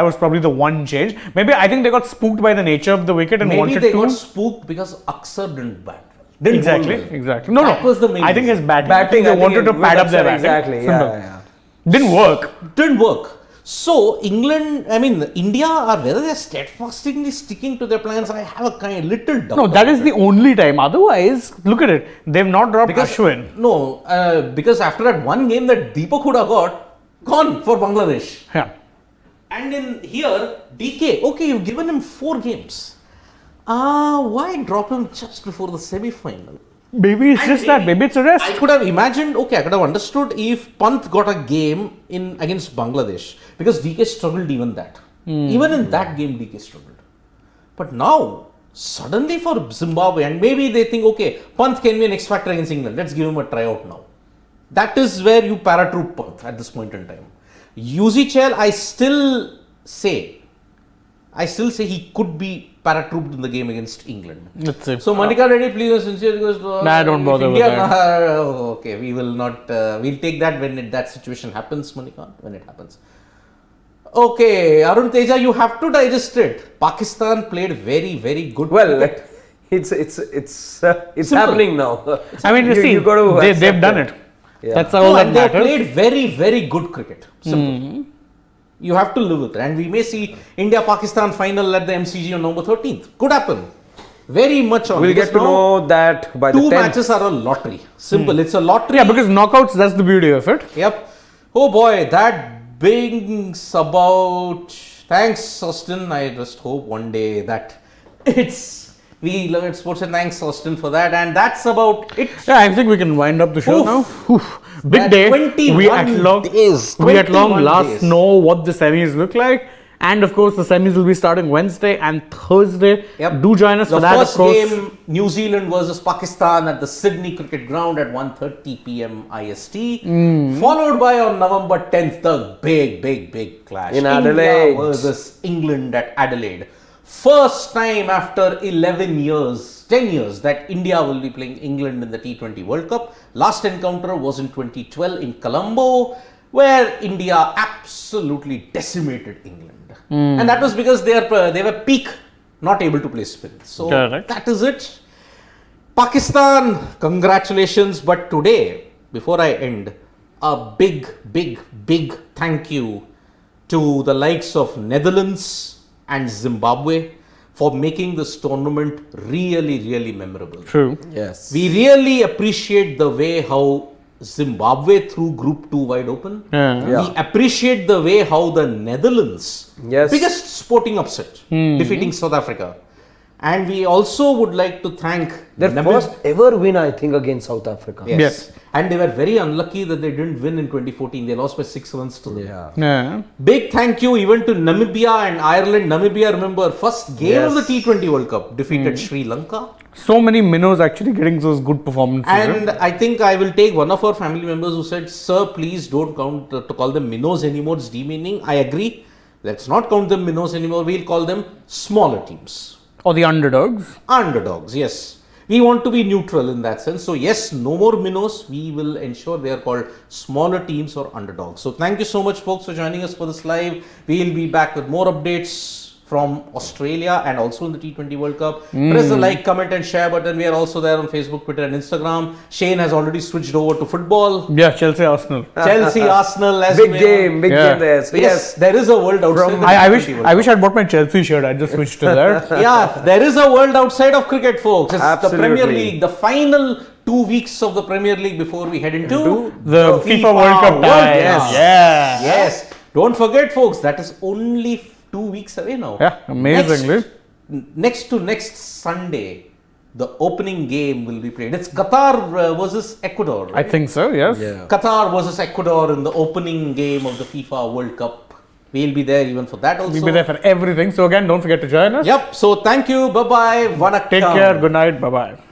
was probably the one change. Maybe I think they got spooked by the nature of the wicket and Maybe wanted they to. got spooked because Aksar didn't bat well. Didn't bowl well. Exactly. No, That was the main I think his reason. batting. They wanted to pad up their batting. Exactly. Simple. Yeah. Didn't work. Didn't work. So India are whether they're steadfastly sticking to their plans. I have a little doubt. No, that is the only time. Otherwise, look at it. They've not dropped Ashwin. No, because after that one game that Deepak Hooda got, gone for Bangladesh. Yeah. And in here, DK, okay, you've given him 4 games. Why drop him just before the semi-final? Maybe it's just that. Maybe it's a rest. I could have imagined, I could have understood if Pant got a game against Bangladesh because DK struggled even that. Even in that game, DK struggled. But now, suddenly for Zimbabwe, and maybe they think, okay, Pant can be an X factor against England. Let's give him a tryout now. That is where you paratroop Pant at this point in time. Uzichel, I still say he could be paratrooped in the game against England. Let's see. So Manika Reddy, please sincere because don't bother with that. Okay, we will not. We'll take that when that situation happens, Manika. When it happens. Okay, Arun Teja, you have to digest it. Pakistan played very, very good. Well, it's happening now. I mean, you got to they've done it. Yeah. That's all that and they matters. played very, very good cricket. Simple. You have to live with it. And we may see India-Pakistan final at the MCG on November 13th. Could happen. Very much on. We'll get to know that by the 10th. 2 matches are a lottery. Simple. It's a lottery. Yeah, because knockouts, that's the beauty of it. Yep. Oh boy, that brings about. Thanks, Austin. I just hope one day that we love it sports, and thanks, Austin, for that. And that's about it. Yeah, I think we can wind up the show now. Big That day. 21 We at long 21 last days. know what the semis look like. And of course, the semis will be starting Wednesday and Thursday. Yep. Do join us The for that, first of course. game, New Zealand versus Pakistan at the Sydney Cricket Ground at 1:30 p.m. IST. Followed by on November 10th, the big clash. In India Adelaide. versus England at Adelaide. First time after 10 years that India will be playing England in the T20 World Cup. Last encounter was in 2012 in Colombo, where India absolutely decimated England. And that was because they were peak not able to play spin. So Correct. that is it. Pakistan, congratulations. But today, before I end, a big thank you to the likes of Netherlands and Zimbabwe for making this tournament really memorable. True. Yes. We really appreciate the way how Zimbabwe threw Group 2 wide open. Yeah. Yeah. We appreciate the way how the Netherlands, Yes. biggest sporting upset, defeating South Africa. And we also would like to thank Their first ever win, I think, against South Africa. Yes. Yes. And they were very unlucky that they didn't win in 2014. They lost by 6 runs to them. Yeah. Yeah. Big thank you even to Namibia and Ireland. Namibia, remember, first game of the Yes. T20 World Cup, defeated Sri Lanka. So many minnows actually getting those good performances. And I think I will take one of our family members who said, "Sir, please don't count to call them minnows anymore. It's demeaning." I agree. Let's not count them minnows anymore. We'll call them smaller teams. Or the underdogs. Underdogs, yes. We want to be neutral in that sense. So yes, no more minnows. We will ensure they are called smaller teams or underdogs. So thank you so much, folks, for joining us for this live. We'll be back with more updates from Australia and also in the T20 World Cup. Press the like, comment and share button. We are also there on Facebook, Twitter and Instagram. Shane has already switched over to football. Yeah, Chelsea, Arsenal. Chelsea, Arsenal, as Big we game Yeah. there. So Yes, there is a world outside. the I T20 World I wish I'd bought my Chelsea shirt. I just switched to that. Yeah, there is a world outside of cricket, folks. It's the Absolutely. Premier League, the final 2 weeks of the Premier League before we head into The FIFA World Cup tie. Yes. Yeah. Yes. Don't forget, folks, that is only 2 weeks away now. Yeah, amazingly. Next to next Sunday, the opening game will be played. It's Qatar versus Ecuador. I Right? think so, yes. Yeah. Qatar versus Ecuador in the opening game of the FIFA World Cup. We'll be there even for that also. We'll be there for everything. So again, don't forget to join us. Yep. So thank you. Bye bye. Vanakkam. Take care. Good night. Bye-bye.